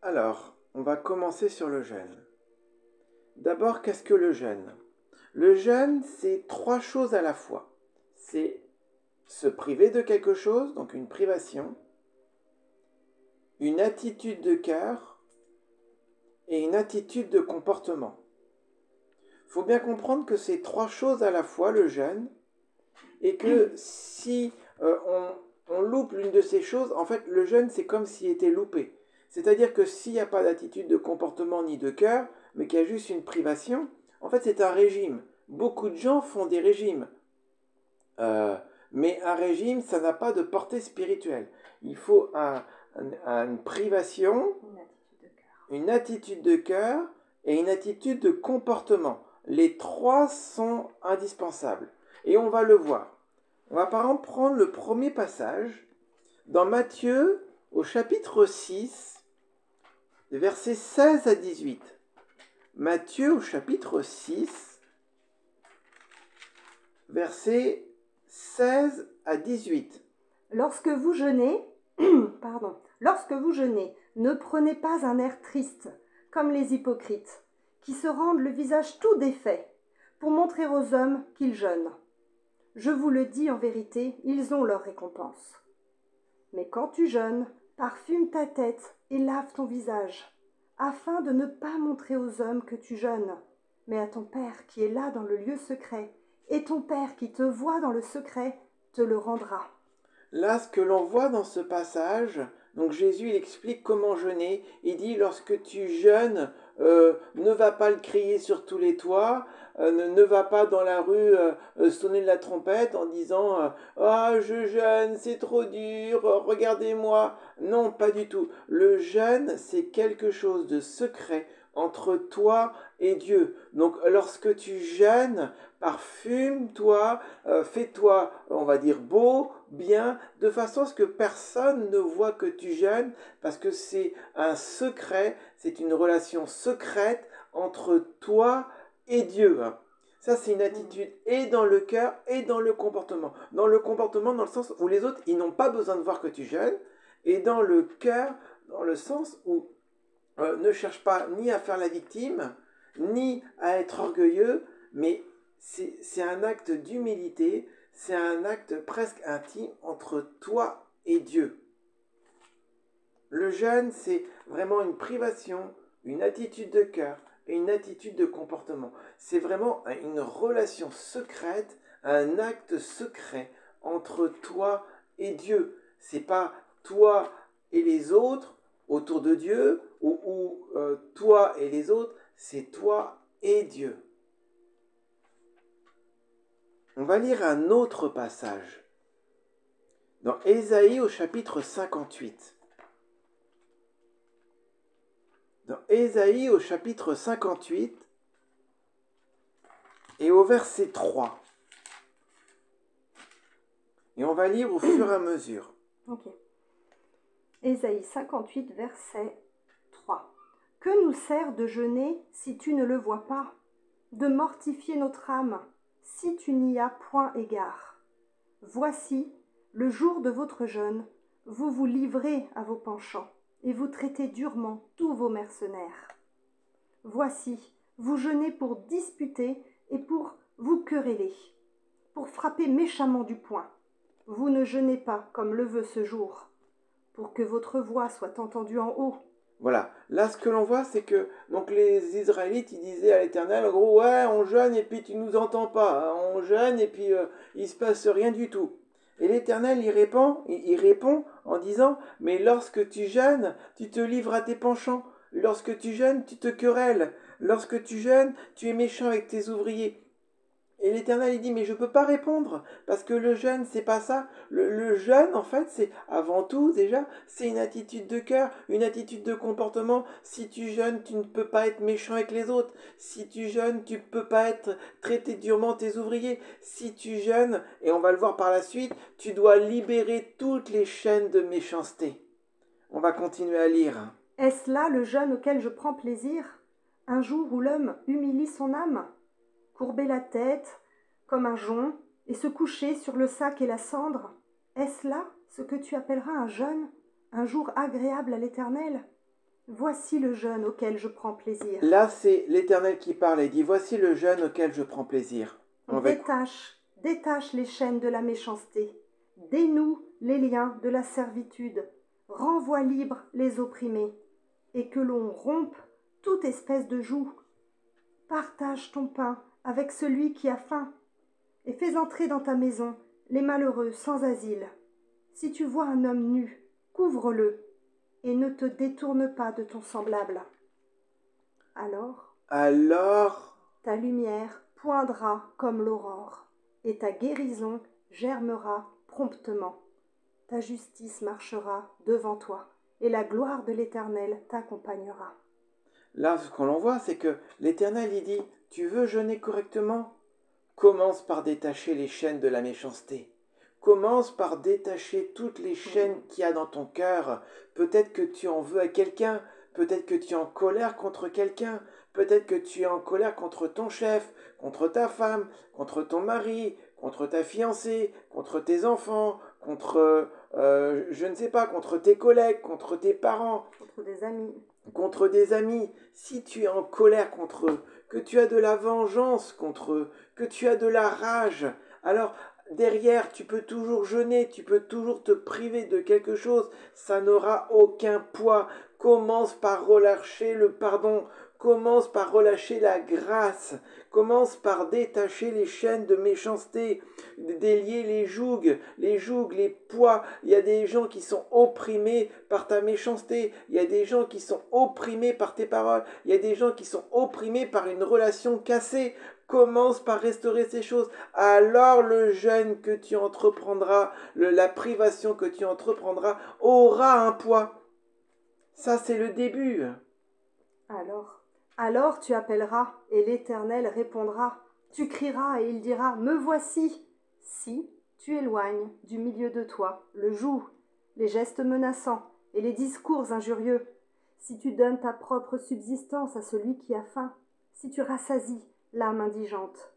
Alors, on va commencer sur le jeûne. D'abord, qu'est-ce que le jeûne? Le jeûne, c'est trois choses à la fois. C'est se priver de quelque chose, donc une privation, une attitude de cœur et une attitude de comportement. Il faut bien comprendre que c'est trois choses à la fois, le jeûne, et que si on loupe l'une de ces choses, en fait, le jeûne, c'est comme s'il était loupé. C'est-à-dire que s'il n'y a pas d'attitude de comportement ni de cœur, mais qu'il y a juste une privation, en fait, c'est un régime. Beaucoup de gens font des régimes. Mais un régime, ça n'a pas de portée spirituelle. Il faut une privation, une attitude de cœur et une attitude de comportement. Les trois sont indispensables. Et on va le voir. On va par exemple prendre le premier passage dans Matthieu au chapitre 6, versets 16 à 18. Matthieu au chapitre 6, versets 16 à 18. Lorsque vous jeûnez, ne prenez pas un air triste, comme les hypocrites, qui se rendent le visage tout défait, pour montrer aux hommes qu'ils jeûnent. Je vous le dis en vérité, ils ont leur récompense. Mais quand tu jeûnes, parfume ta tête et lave ton visage, afin de ne pas montrer aux hommes que tu jeûnes, mais à ton Père qui est là dans le lieu secret, et ton Père qui te voit dans le secret te le rendra. Là, ce que l'on voit dans ce passage, donc Jésus il explique comment jeûner. Il dit lorsque tu jeûnes, ne va pas le crier sur tous les toits, ne va pas dans la rue sonner de la trompette en disant ah je jeûne, c'est trop dur, regardez-moi. Non, pas du tout. Le jeûne, c'est quelque chose de secret entre toi et Dieu. Donc lorsque tu jeûnes, parfume-toi, fais-toi, on va dire, beau, bien, de façon à ce que personne ne voit que tu jeûnes, parce que c'est un secret, c'est une relation secrète entre toi et Dieu. Ça, c'est une attitude et dans le cœur et dans le comportement. Dans le comportement, dans le sens où les autres, ils n'ont pas besoin de voir que tu jeûnes, et dans le cœur, dans le sens où ne cherche pas ni à faire la victime, ni à être orgueilleux, mais c'est un acte d'humilité, c'est un acte presque intime entre toi et Dieu. Le jeûne, c'est vraiment une privation, une attitude de cœur et une attitude de comportement. C'est vraiment une relation secrète, un acte secret entre toi et Dieu. C'est pas toi et les autres autour de Dieu ou toi et les autres, c'est toi et Dieu. On va lire un autre passage dans Ésaïe au chapitre 58. Dans Ésaïe au chapitre 58 et au verset 3. Et on va lire au fur et à mesure. Ok. Ésaïe 58, verset 3. Que nous sert de jeûner si tu ne le vois pas, de mortifier notre âme si tu n'y as point égard? Voici, le jour de votre jeûne, vous vous livrez à vos penchants et vous traitez durement tous vos mercenaires. Voici, vous jeûnez pour disputer et pour vous quereller, pour frapper méchamment du poing. Vous ne jeûnez pas comme le veut ce jour, pour que votre voix soit entendue en haut. Voilà, là ce que l'on voit c'est que donc les Israélites ils disaient à l'Éternel en gros ouais on jeûne et puis tu nous entends pas, hein, on jeûne et puis il se passe rien du tout. Et l'Éternel il répond en disant mais lorsque tu jeûnes tu te livres à tes penchants, lorsque tu jeûnes tu te querelles, lorsque tu jeûnes tu es méchant avec tes ouvriers. Et l'Éternel il dit mais je peux pas répondre parce que le jeûne c'est pas ça. Le jeûne en fait c'est avant tout déjà c'est une attitude de cœur, une attitude de comportement. Si tu jeûnes tu ne peux pas être méchant avec les autres. Si tu jeûnes tu ne peux pas être traiter durement tes ouvriers. Si tu jeûnes et on va le voir par la suite tu dois libérer toutes les chaînes de méchanceté. On va continuer à lire. Est-ce là le jeûne auquel je prends plaisir, un jour où l'homme humilie son âme? Courber la tête comme un jonc et se coucher sur le sac et la cendre, est-ce là ce que tu appelleras un jeûne, un jour agréable à l'Éternel? Voici le jeûne auquel je prends plaisir. Là, c'est l'Éternel qui parle et dit, voici le jeûne auquel je prends plaisir. Détache les chaînes de la méchanceté, dénoue les liens de la servitude, renvoie libres les opprimés, et que l'on rompe toute espèce de joug. Partage ton pain avec celui qui a faim, et fais entrer dans ta maison les malheureux sans asile. Si tu vois un homme nu, couvre-le, et ne te détourne pas de ton semblable. Alors ta lumière poindra comme l'aurore, et ta guérison germera promptement. Ta justice marchera devant toi, et la gloire de l'Éternel t'accompagnera. Là, ce qu'on voit, c'est que l'Éternel, il dit, tu veux jeûner correctement? Commence par détacher les chaînes de la méchanceté. Commence par détacher toutes les chaînes qu'il y a dans ton cœur. Peut-être que tu en veux à quelqu'un, peut-être que tu es en colère contre quelqu'un, peut-être que tu es en colère contre ton chef, contre ta femme, contre ton mari, contre ta fiancée, contre tes enfants, contre, je ne sais pas, contre tes collègues, contre tes parents. Contre des amis. Contre des amis. Si tu es en colère contre eux, que tu as de la vengeance contre eux, que tu as de la rage, alors derrière, tu peux toujours jeûner, tu peux toujours te priver de quelque chose, ça n'aura aucun poids. Commence par relâcher le pardon, commence par relâcher la grâce, commence par détacher les chaînes de méchanceté, délier les jougs, les poids. Il y a des gens qui sont opprimés par ta méchanceté, il y a des gens qui sont opprimés par tes paroles, il y a des gens qui sont opprimés par une relation cassée. Commence par restaurer ces choses. Alors le jeûne que tu entreprendras, la privation que tu entreprendras aura un poids. Ça, c'est le début. Alors tu appelleras et l'Éternel répondra. Tu crieras et il dira, me voici. Si tu éloignes du milieu de toi le joug, les gestes menaçants et les discours injurieux, si tu donnes ta propre subsistance à celui qui a faim, si tu rassasies l'âme indigente,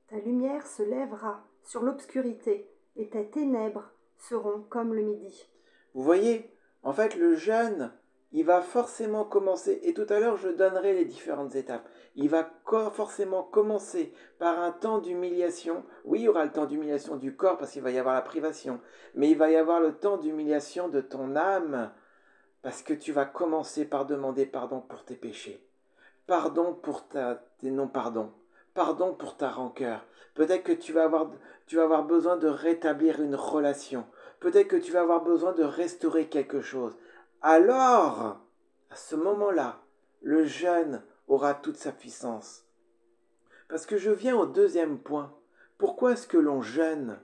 ta lumière se lèvera sur l'obscurité et tes ténèbres seront comme le midi. Vous voyez, en fait, le jeûne, il va forcément commencer, et tout à l'heure je donnerai les différentes étapes, il va forcément commencer par un temps d'humiliation. Oui, il y aura le temps d'humiliation du corps parce qu'il va y avoir la privation, mais il va y avoir le temps d'humiliation de ton âme, parce que tu vas commencer par demander pardon pour tes péchés, pardon pour tes non-pardons, pardon pour ta rancœur. Peut-être que tu vas avoir besoin de rétablir une relation. Peut-être que tu vas avoir besoin de restaurer quelque chose. Alors, à ce moment-là, le jeûne aura toute sa puissance. Parce que je viens au deuxième point. Pourquoi est-ce que l'on jeûne?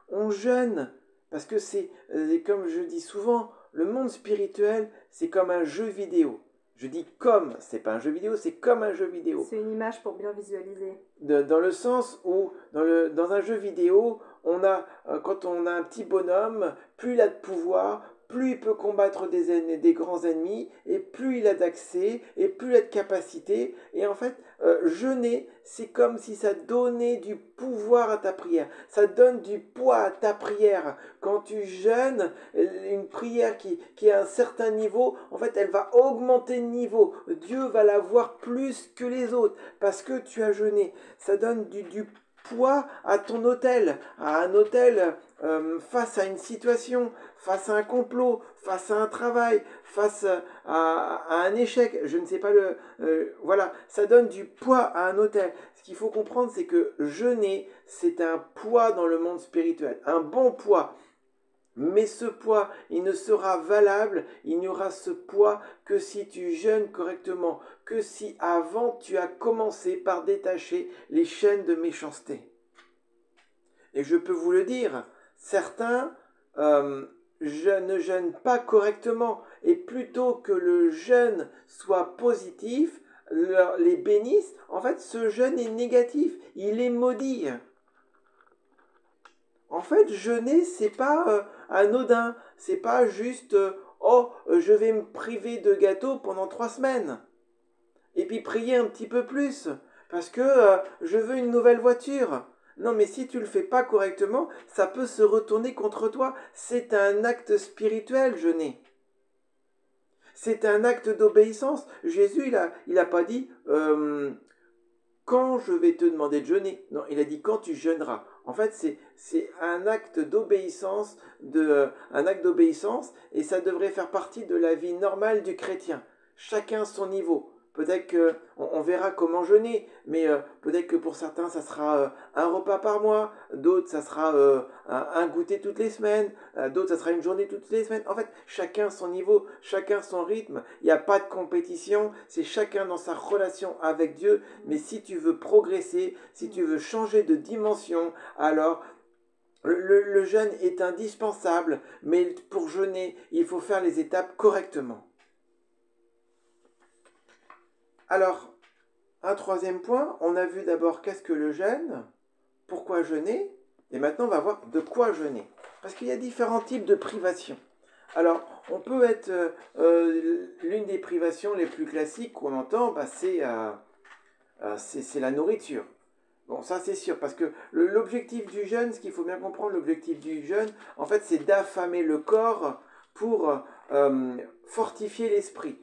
On jeûne parce que c'est, comme je dis souvent, le monde spirituel, c'est comme un jeu vidéo. Je dis comme, c'est pas un jeu vidéo, c'est comme un jeu vidéo. C'est une image pour bien visualiser. Dans le sens où, dans un jeu vidéo, quand on a un petit bonhomme, plus il a de pouvoir, plus il peut combattre des grands ennemis, et plus il a d'accès, et plus il a de capacité. Et en fait, jeûner, c'est comme si ça donnait du pouvoir à ta prière. Ça donne du poids à ta prière. Quand tu jeûnes, une prière qui a un certain niveau, en fait, elle va augmenter de niveau. Dieu va la voir plus que les autres, parce que tu as jeûné. Ça donne du poids à ton autel, à un autel face à une situation, face à un complot, face à un travail, face à un échec, je ne sais pas voilà, ça donne du poids à un autel. Ce qu'il faut comprendre, c'est que jeûner, c'est un poids dans le monde spirituel, un bon poids. Mais ce poids, il ne sera valable, il n'y aura ce poids que si tu jeûnes correctement, que si avant tu as commencé par détacher les chaînes de méchanceté. Et je peux vous le dire, certains ne jeûnent pas correctement, et plutôt que le jeûne soit positif, les bénisse, en fait ce jeûne est négatif, il est maudit. En fait, jeûner, c'est pas anodin. C'est pas juste je vais me priver de gâteau pendant 3 semaines. Et puis prier un petit peu plus. Parce que je veux une nouvelle voiture. Non, mais si tu le fais pas correctement, ça peut se retourner contre toi. C'est un acte spirituel, jeûner. C'est un acte d'obéissance. Jésus, il a pas dit quand je vais te demander de jeûner. Non, il a dit quand tu jeûneras. En fait, c'est un acte d'obéissance, et ça devrait faire partie de la vie normale du chrétien. Chacun son niveau. Peut-être qu'on verra comment jeûner, mais peut-être que pour certains, ça sera un repas par mois, d'autres, ça sera un goûter toutes les semaines, d'autres, ça sera une journée toutes les semaines. En fait, chacun son niveau, chacun son rythme. Il n'y a pas de compétition, c'est chacun dans sa relation avec Dieu. Mais si tu veux progresser, si tu veux changer de dimension, alors le jeûne est indispensable, mais pour jeûner, il faut faire les étapes correctement. Alors, un troisième point, on a vu d'abord qu'est-ce que le jeûne, pourquoi jeûner, et maintenant on va voir de quoi jeûner. Parce qu'il y a différents types de privations. Alors, on peut être, l'une des privations les plus classiques qu'on entend, c'est la nourriture. Bon, ça c'est sûr, parce que l'objectif du jeûne, ce qu'il faut bien comprendre, l'objectif du jeûne, en fait, c'est d'affamer le corps pour fortifier l'esprit.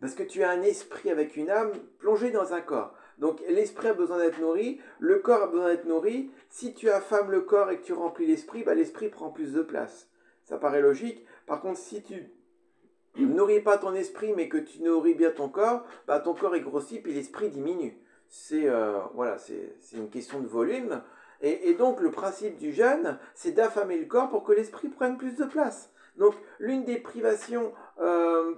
Parce que tu as un esprit avec une âme plongée dans un corps. Donc l'esprit a besoin d'être nourri, le corps a besoin d'être nourri. Si tu affames le corps et que tu remplis l'esprit, l'esprit prend plus de place. Ça paraît logique. Par contre, si tu ne nourris pas ton esprit, mais que tu nourris bien ton corps est grossi, puis l'esprit diminue. C'est une question de volume. Et donc le principe du jeûne, c'est d'affamer le corps pour que l'esprit prenne plus de place. Donc l'une des privations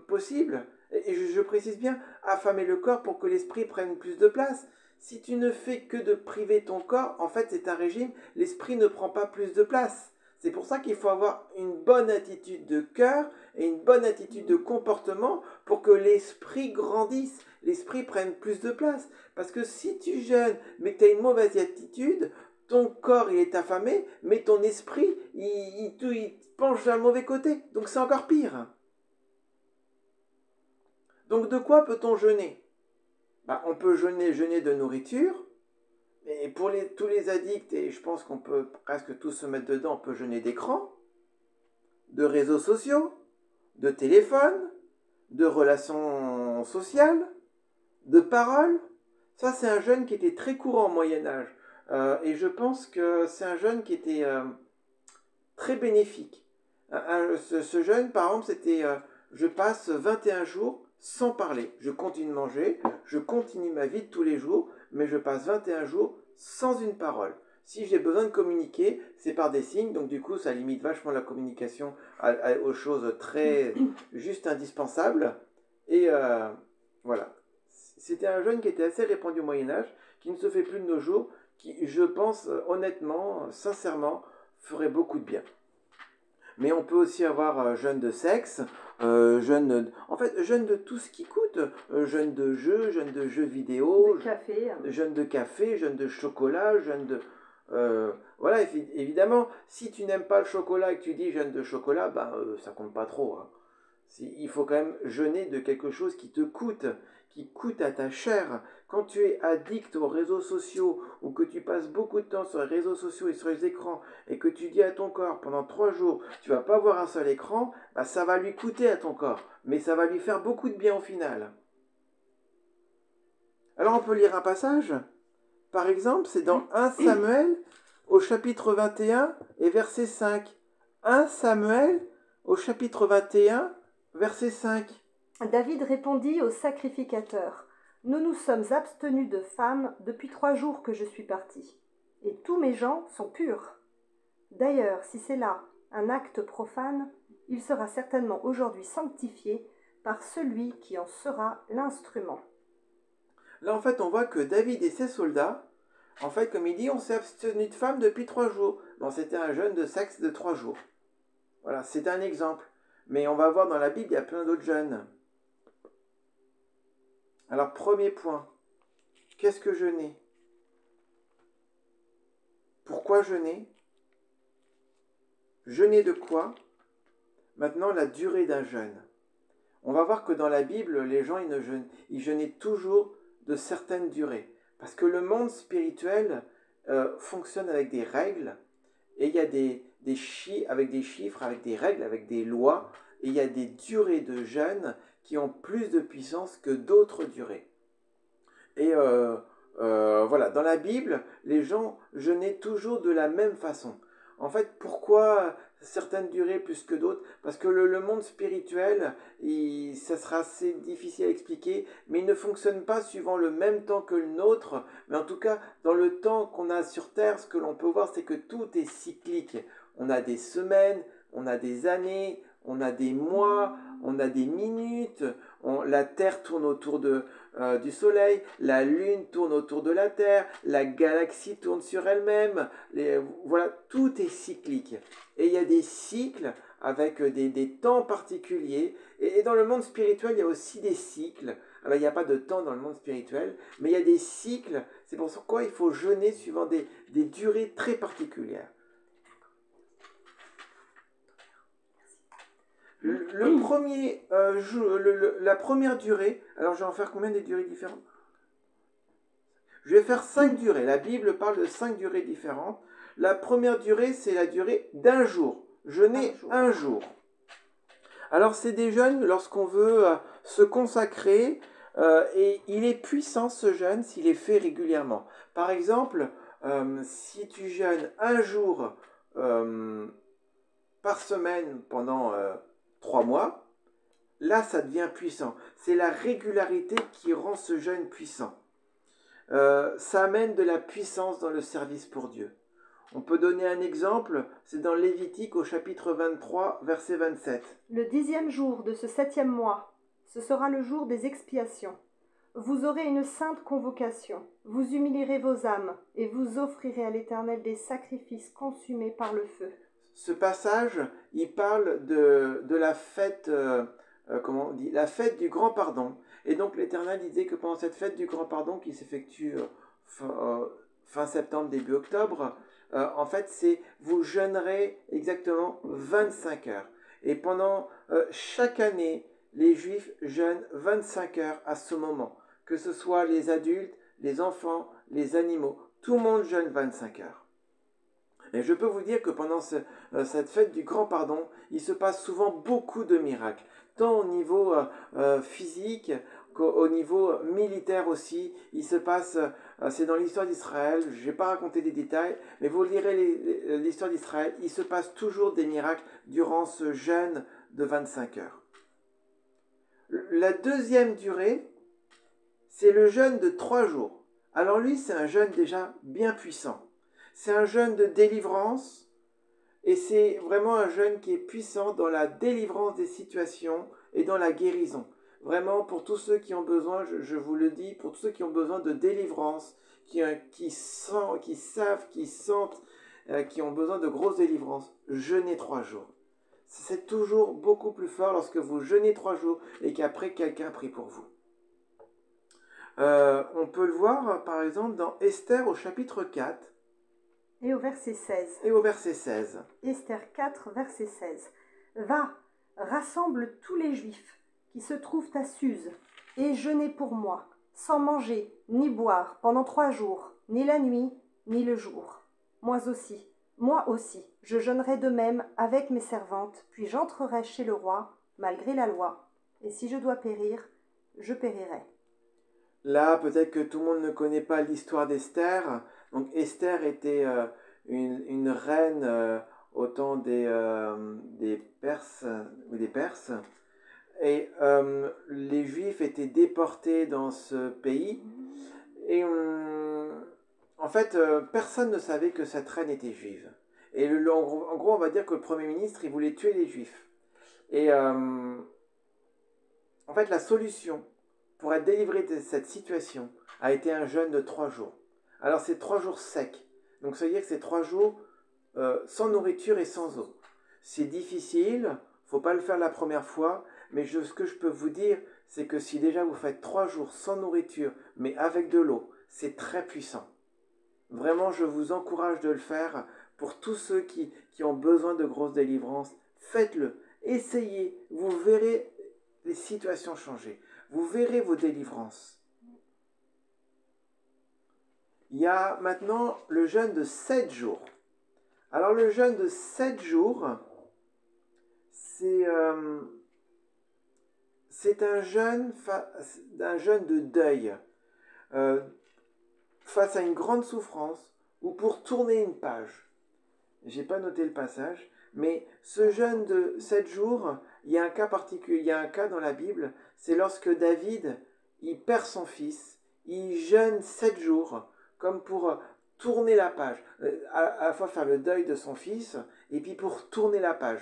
possibles, et je précise bien, affamer le corps pour que l'esprit prenne plus de place. Si tu ne fais que de priver ton corps, en fait c'est un régime, l'esprit ne prend pas plus de place. C'est pour ça qu'il faut avoir une bonne attitude de cœur et une bonne attitude de comportement pour que l'esprit grandisse, l'esprit prenne plus de place. Parce que si tu jeûnes mais que tu as une mauvaise attitude, ton corps il est affamé, mais ton esprit il penche d'un mauvais côté. Donc c'est encore pire. Donc de quoi peut-on jeûner ? On peut jeûner de nourriture. Et pour tous les addicts, et je pense qu'on peut presque tous se mettre dedans, on peut jeûner d'écran, de réseaux sociaux, de téléphone, de relations sociales, de paroles. Ça, c'est un jeûne qui était très courant au Moyen-Âge. Et je pense que c'est un jeûne qui était très bénéfique. Ce jeûne, par exemple, c'était je passe 21 jours sans parler. Je continue de manger, je continue ma vie de tous les jours, mais je passe 21 jours sans une parole. Si j'ai besoin de communiquer, c'est par des signes, donc du coup ça limite vachement la communication aux choses très juste indispensables. Et voilà. C'était un jeûne qui était assez répandu au Moyen-Âge, qui ne se fait plus de nos jours, qui, je pense, honnêtement, sincèrement, ferait beaucoup de bien. Mais on peut aussi avoir jeûne de sexe, jeûne de tout ce qui coûte, jeûne de jeux vidéo, jeûne de café, jeûne de chocolat, jeûne de... voilà, évidemment, si tu n'aimes pas le chocolat et que tu dis jeûne de chocolat, ça compte pas trop. Hein. Il faut quand même jeûner de quelque chose qui te coûte, qui coûte à ta chair. Quand tu es addict aux réseaux sociaux ou que tu passes beaucoup de temps sur les réseaux sociaux et sur les écrans et que tu dis à ton corps pendant 3 jours tu vas pas voir un seul écran, ça va lui coûter à ton corps, mais ça va lui faire beaucoup de bien au final. Alors on peut lire un passage. Par exemple, c'est dans 1 Samuel au chapitre 21 et verset 5. 1 Samuel au chapitre 21, verset 5. David répondit au sacrificateur, « Nous nous sommes abstenus de femmes depuis 3 jours que je suis parti, et tous mes gens sont purs. D'ailleurs, si c'est là un acte profane, il sera certainement aujourd'hui sanctifié par celui qui en sera l'instrument. » Là, en fait, on voit que David et ses soldats, en fait, comme il dit, on s'est abstenu de femmes depuis 3 jours. Bon, c'était un jeûne de sexe de 3 jours. Voilà, c'est un exemple. Mais on va voir dans la Bible, il y a plein d'autres jeûnes. Alors, premier point, qu'est-ce que jeûner ? Pourquoi jeûner ? Jeûner de quoi ? Maintenant, la durée d'un jeûne. On va voir que dans la Bible, les gens, ils jeûnaient toujours de certaines durées. Parce que le monde spirituel fonctionne avec des règles, et il y a avec des chiffres, avec des règles, avec des lois, et il y a des durées de jeûne qui ont plus de puissance que d'autres durées. Et voilà, dans la Bible, les gens jeûnaient toujours de la même façon. En fait, pourquoi certaines durées plus que d'autres? Parce que le monde spirituel, ça sera assez difficile à expliquer, mais il ne fonctionne pas suivant le même temps que le nôtre. Mais en tout cas, dans le temps qu'on a sur Terre, ce que l'on peut voir, c'est que tout est cyclique. On a des semaines, on a des années, on a des mois, on a des minutes, la Terre tourne autour du Soleil, la Lune tourne autour de la Terre, la galaxie tourne sur elle-même, voilà, tout est cyclique. Et il y a des cycles avec des temps particuliers, et dans le monde spirituel, il y a aussi des cycles. Alors, il n'y a pas de temps dans le monde spirituel, mais il y a des cycles, c'est pourquoi il faut jeûner suivant des durées très particulières. Le premier la première durée, alors je vais en faire combien de durées différentes? Je vais faire 5 durées. La Bible parle de 5 durées différentes. La première durée, c'est la durée d'un jour. Jeûner un jour. Alors c'est des jeûnes lorsqu'on veut se consacrer et il est puissant ce jeûne s'il est fait régulièrement. Par exemple, si tu jeûnes un jour par semaine pendant 3 mois, là ça devient puissant. C'est la régularité qui rend ce jeûne puissant. Ça amène de la puissance dans le service pour Dieu. On peut donner un exemple, c'est dans Lévitique au chapitre 23, verset 27. Le 10e jour de ce 7e mois, ce sera le jour des expiations. Vous aurez une sainte convocation, vous humilierez vos âmes, et vous offrirez à l'Éternel des sacrifices consumés par le feu. Ce passage, il parle de la fête, comment on dit, la fête du grand pardon. Et donc l'Éternel disait que pendant cette fête du grand pardon qui s'effectue fin septembre, début octobre, en fait, c'est vous jeûnerez exactement 25 heures. Et pendant chaque année, les Juifs jeûnent 25 heures à ce moment. Que ce soit les adultes, les enfants, les animaux, tout le monde jeûne 25 heures. Et je peux vous dire que pendant cette fête du grand pardon, il se passe souvent beaucoup de miracles, tant au niveau physique qu'au niveau militaire aussi. Il se passe, c'est dans l'histoire d'Israël, je ne vais pas raconter des détails, mais vous lirez l'histoire d'Israël, il se passe toujours des miracles durant ce jeûne de 25 heures. La deuxième durée, c'est le jeûne de 3 jours. Alors lui, c'est un jeûne déjà bien puissant. C'est un jeûne de délivrance et c'est vraiment un jeûne qui est puissant dans la délivrance des situations et dans la guérison. Vraiment, pour tous ceux qui ont besoin, je vous le dis, pour tous ceux qui ont besoin de délivrance, qui savent, qui sentent, qui ont besoin de grosses délivrances, jeûnez 3 jours. C'est toujours beaucoup plus fort lorsque vous jeûnez 3 jours et qu'après quelqu'un prie pour vous. On peut le voir par exemple dans Esther au chapitre 4. Et au verset 16. Et au verset 16. Esther 4, verset 16. Va, rassemble tous les Juifs qui se trouvent à Suse, et jeûnez pour moi, sans manger ni boire pendant 3 jours, ni la nuit, ni le jour. Moi aussi, je jeûnerai de même avec mes servantes, puis j'entrerai chez le roi, malgré la loi, et si je dois périr, je périrai. Là, peut-être que tout le monde ne connaît pas l'histoire d'Esther. Donc Esther était une reine au temps des Perses ou des Perses. Et les Juifs étaient déportés dans ce pays. Et en fait, personne ne savait que cette reine était juive. Et en gros, on va dire que le Premier ministre, il voulait tuer les Juifs. Et en fait, la solution pour être délivré de cette situation a été un jeûne de 3 jours. Alors c'est 3 jours secs. Donc ça veut dire que c'est 3 jours sans nourriture et sans eau. C'est difficile, il ne faut pas le faire la première fois, mais ce que je peux vous dire, c'est que si déjà vous faites 3 jours sans nourriture, mais avec de l'eau, c'est très puissant. Vraiment, je vous encourage de le faire pour tous ceux qui ont besoin de grosses délivrances. Faites-le, essayez, vous verrez les situations changer. Vous verrez vos délivrances. Il y a maintenant le jeûne de 7 jours. Alors le jeûne de 7 jours, c'est c'est un jeûne de deuil, euh, face à une grande souffrance ou pour tourner une page. J'ai pas noté le passage, mais ce jeûne de 7 jours, il y a un cas particulier, il y a un cas dans la Bible, c'est lorsque David, il perd son fils, il jeûne 7 jours, comme pour tourner la page, à la fois faire le deuil de son fils, et puis pour tourner la page.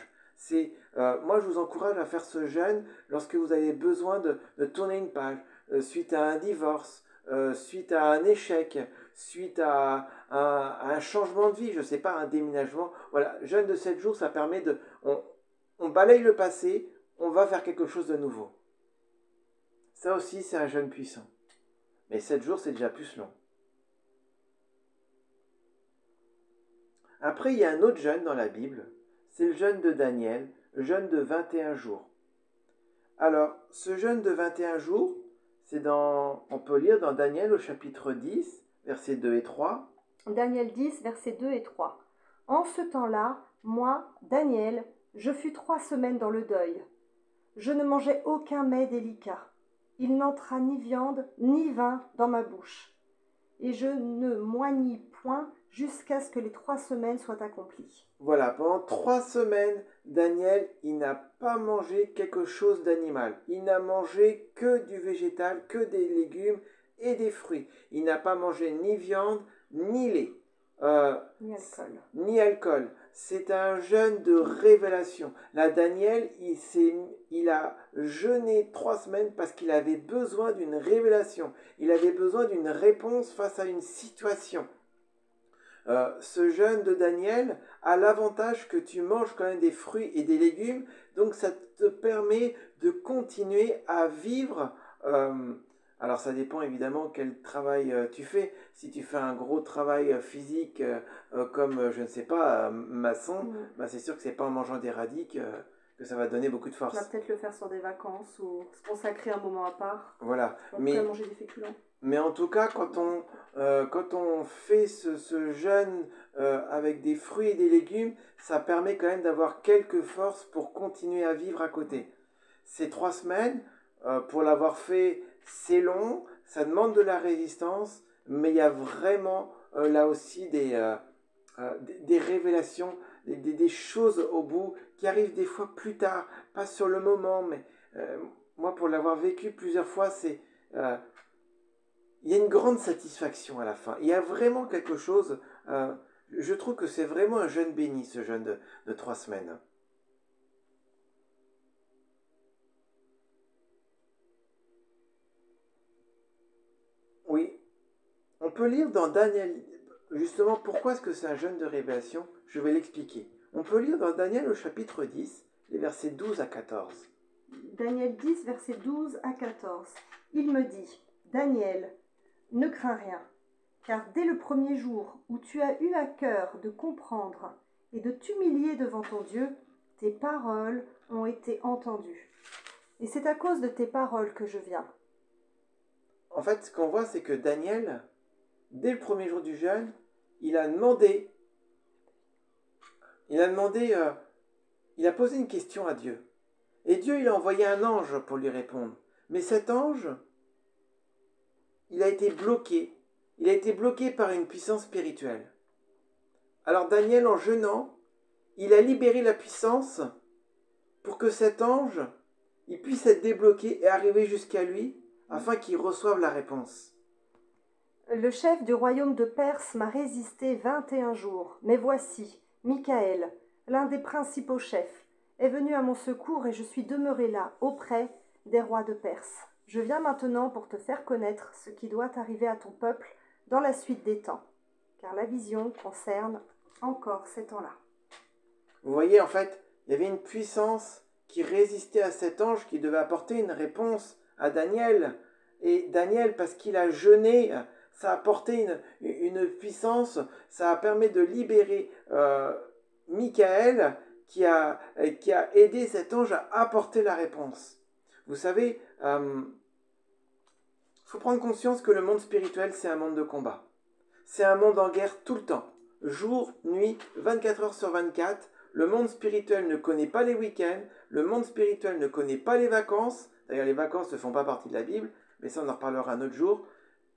Moi, je vous encourage à faire ce jeûne lorsque vous avez besoin de tourner une page, suite à un divorce, suite à un échec, suite à un changement de vie, je ne sais pas, un déménagement. Voilà, jeûne de 7 jours, ça permet de... On balaye le passé, on va faire quelque chose de nouveau. Ça aussi, c'est un jeûne puissant. Mais 7 jours, c'est déjà plus long. Après, il y a un autre jeûne dans la Bible, c'est le jeûne de Daniel, le jeûne de 21 jours. Alors, ce jeûne de 21 jours, on peut lire dans Daniel au chapitre 10, versets 2 et 3. Daniel 10, versets 2 et 3. En ce temps-là, moi, Daniel, je fus 3 semaines dans le deuil. Je ne mangeai aucun mets délicat. Il n'entra ni viande ni vin dans ma bouche. Et je ne moignis point jusqu'à ce que les 3 semaines soient accomplies. Voilà, pendant 3 semaines, Daniel, il n'a pas mangé quelque chose d'animal. Il n'a mangé que du végétal, que des légumes et des fruits. Il n'a pas mangé ni viande, ni lait. Ni alcool. C'est un jeûne de révélation. Là, Daniel, il a jeûné 3 semaines parce qu'il avait besoin d'une révélation. Il avait besoin d'une réponse face à une situation. Ce jeûne de Daniel a l'avantage que tu manges quand même des fruits et des légumes, donc ça te permet de continuer à vivre. Alors ça dépend évidemment quel travail tu fais. Si tu fais un gros travail physique comme, je ne sais pas, maçon, bah c'est sûr que c'est pas en mangeant des radis que ça va donner beaucoup de force. On va peut-être le faire sur des vacances ou se consacrer un moment à part. Voilà. On peut manger des féculents. Mais en tout cas, quand on fait ce jeûne avec des fruits et des légumes, ça permet quand même d'avoir quelques forces pour continuer à vivre à côté. Ces 3 semaines, pour l'avoir fait, c'est long, ça demande de la résistance, mais il y a vraiment là aussi des révélations, des choses au bout qui arrivent des fois plus tard, pas sur le moment, mais moi pour l'avoir vécu plusieurs fois, il y a une grande satisfaction à la fin. Il y a vraiment quelque chose. Je trouve que c'est vraiment un jeûne béni, ce jeûne de 3 semaines. Oui. On peut lire dans Daniel, justement, pourquoi est-ce que c'est un jeûne de révélation? Je vais l'expliquer. On peut lire dans Daniel au chapitre 10, les versets 12 à 14. Daniel 10, versets 12 à 14. Il me dit, Daniel, ne crains rien, car dès le premier jour où tu as eu à cœur de comprendre et de t'humilier devant ton Dieu, tes paroles ont été entendues. Et c'est à cause de tes paroles que je viens. En fait, ce qu'on voit, c'est que Daniel, dès le premier jour du jeûne, il a posé une question à Dieu. Et Dieu, il a envoyé un ange pour lui répondre. Mais cet ange, il a été bloqué. Il a été bloqué par une puissance spirituelle. Alors Daniel, en jeûnant, il a libéré la puissance pour que cet ange, il puisse être débloqué et arriver jusqu'à lui afin qu'il reçoive la réponse. Le chef du royaume de Perse m'a résisté 21 jours. Mais voici, Michaël, l'un des principaux chefs, est venu à mon secours et je suis demeuré là, auprès des rois de Perse. Je viens maintenant pour te faire connaître ce qui doit arriver à ton peuple dans la suite des temps, car la vision concerne encore ces temps-là. Vous voyez, en fait, il y avait une puissance qui résistait à cet ange qui devait apporter une réponse à Daniel. Et Daniel, parce qu'il a jeûné, ça a apporté une puissance, ça a permis de libérer Michaël qui a aidé cet ange à apporter la réponse. Vous savez, faut prendre conscience que le monde spirituel, c'est un monde de combat. C'est un monde en guerre tout le temps. Jour, nuit, 24 heures sur 24. Le monde spirituel ne connaît pas les week-ends. Le monde spirituel ne connaît pas les vacances. D'ailleurs, les vacances ne font pas partie de la Bible, mais ça, on en reparlera un autre jour.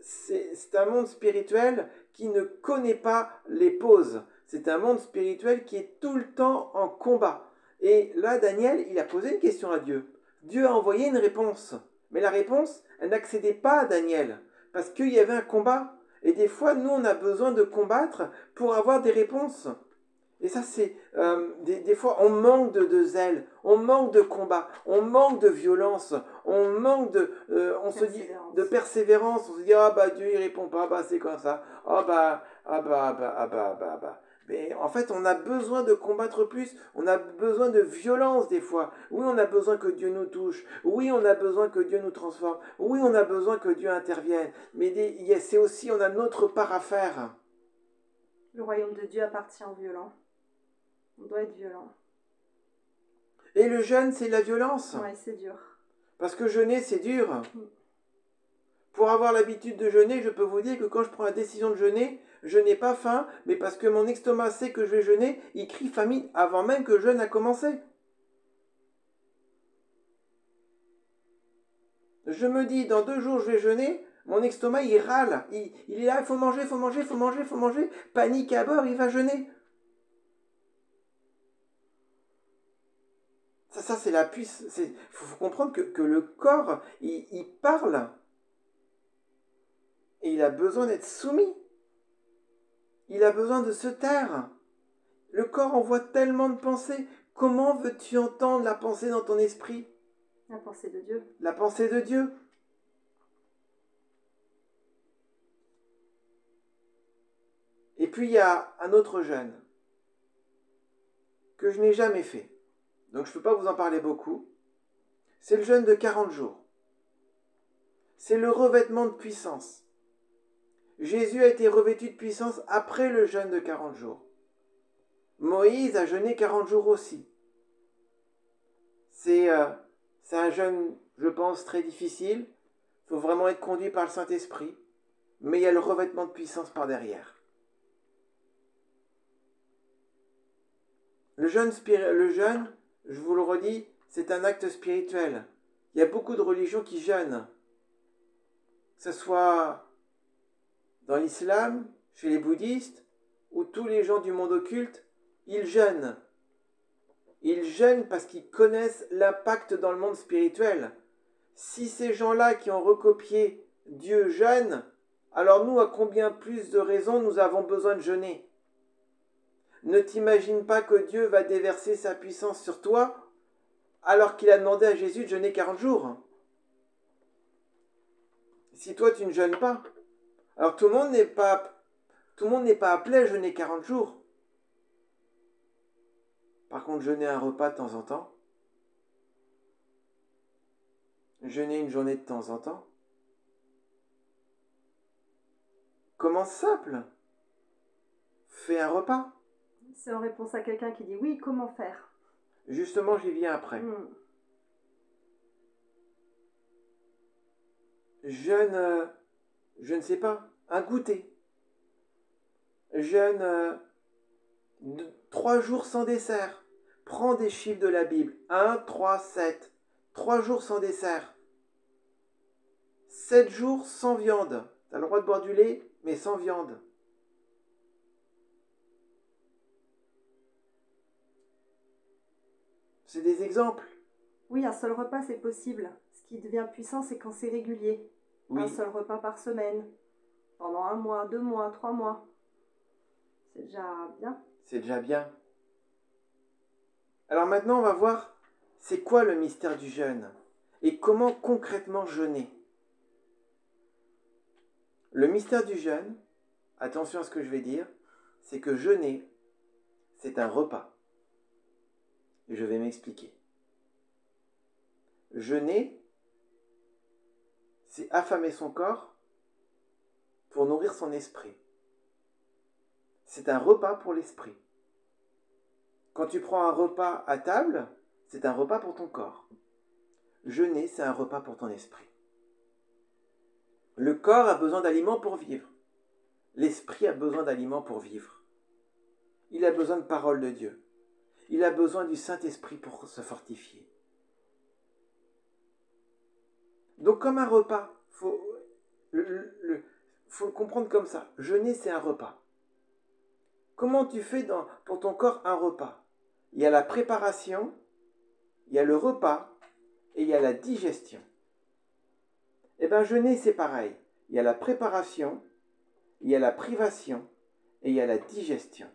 C'est un monde spirituel qui ne connaît pas les pauses. C'est un monde spirituel qui est tout le temps en combat. Et là, Daniel, il a posé une question à Dieu. Dieu a envoyé une réponse. Mais la réponse, elle n'accédait pas à Daniel. Parce qu'il y avait un combat. Et des fois, nous, on a besoin de combattre pour avoir des réponses. Et ça, c'est des fois, on manque de zèle, on manque de combat, on manque de violence, on manque on se dit de persévérance. On se dit ah bah Dieu il répond pas, bah c'est comme ça, ah bah. Mais en fait, on a besoin de combattre plus, on a besoin de violence des fois. Oui, on a besoin que Dieu nous touche. Oui, on a besoin que Dieu nous transforme. Oui, on a besoin que Dieu intervienne. Mais c'est aussi, on a notre part à faire. Le royaume de Dieu appartient aux violents. On doit être violent. Et le jeûne, c'est la violence. Ouais, c'est dur. Parce que jeûner, c'est dur. Pour avoir l'habitude de jeûner, je peux vous dire que quand je prends la décision de jeûner, je n'ai pas faim, mais parce que mon estomac sait que je vais jeûner, il crie famine avant même que le jeûne a commencé. Je me dis, dans 2 jours, je vais jeûner, mon estomac, il râle. Il est là, il faut manger, il faut manger, il faut manger, il faut manger. Panique à bord, il va jeûner. Ça c'est la puissance. Il faut comprendre que le corps, il parle. Et il a besoin d'être soumis. Il a besoin de se taire. Le corps envoie tellement de pensées. Comment veux-tu entendre la pensée dans ton esprit? La pensée de Dieu. La pensée de Dieu. Et puis il y a un autre jeûne que je n'ai jamais fait. Donc je ne peux pas vous en parler beaucoup. C'est le jeûne de 40 jours. C'est le revêtement de puissance. Jésus a été revêtu de puissance après le jeûne de 40 jours. Moïse a jeûné 40 jours aussi. C'est un jeûne, je pense, très difficile. Il faut vraiment être conduit par le Saint-Esprit. Mais il y a le revêtement de puissance par derrière. Le jeûne, je vous le redis, c'est un acte spirituel. Il y a beaucoup de religions qui jeûnent. Que ce soit dans l'islam, chez les bouddhistes, ou tous les gens du monde occulte, ils jeûnent. Ils jeûnent parce qu'ils connaissent l'impact dans le monde spirituel. Si ces gens-là qui ont recopié Dieu jeûnent, alors nous, à combien plus de raisons nous avons besoin de jeûner? Ne t'imagine pas que Dieu va déverser sa puissance sur toi alors qu'il a demandé à Jésus de jeûner 40 jours. Si toi tu ne jeûnes pas, alors tout le monde n'est pas appelé à jeûner 40 jours. Par contre, jeûner un repas de temps en temps, jeûner une journée de temps en temps, commence simple. Fais un repas. C'est en réponse à quelqu'un qui dit oui, comment faire? Justement, j'y viens après. Jeûne, je ne sais pas, un goûter. Jeûne 3 jours sans dessert. Prends des chiffres de la Bible. 1, 3, 7. 3 jours sans dessert. 7 jours sans viande. Tu as le droit de boire du lait, mais sans viande. C'est des exemples. Oui, un seul repas, c'est possible. Ce qui devient puissant, c'est quand c'est régulier. Oui. Un seul repas par semaine. Pendant 1 mois, 2 mois, 3 mois. C'est déjà bien. C'est déjà bien. Alors maintenant, on va voir c'est quoi le mystère du jeûne et comment concrètement jeûner. Le mystère du jeûne, attention à ce que je vais dire, c'est que jeûner, c'est un repas. Je vais m'expliquer. Jeûner, c'est affamer son corps pour nourrir son esprit. C'est un repas pour l'esprit. Quand tu prends un repas à table, c'est un repas pour ton corps. Jeûner, c'est un repas pour ton esprit. Le corps a besoin d'aliments pour vivre. L'esprit a besoin d'aliments pour vivre. Il a besoin de parole de Dieu. Il a besoin du Saint-Esprit pour se fortifier. Donc comme un repas, faut le comprendre comme ça. Jeûner, c'est un repas. Comment tu fais pour ton corps un repas? Il y a la préparation, il y a le repas et il y a la digestion. Eh bien, jeûner, c'est pareil. Il y a la préparation, il y a la privation et il y a la digestion.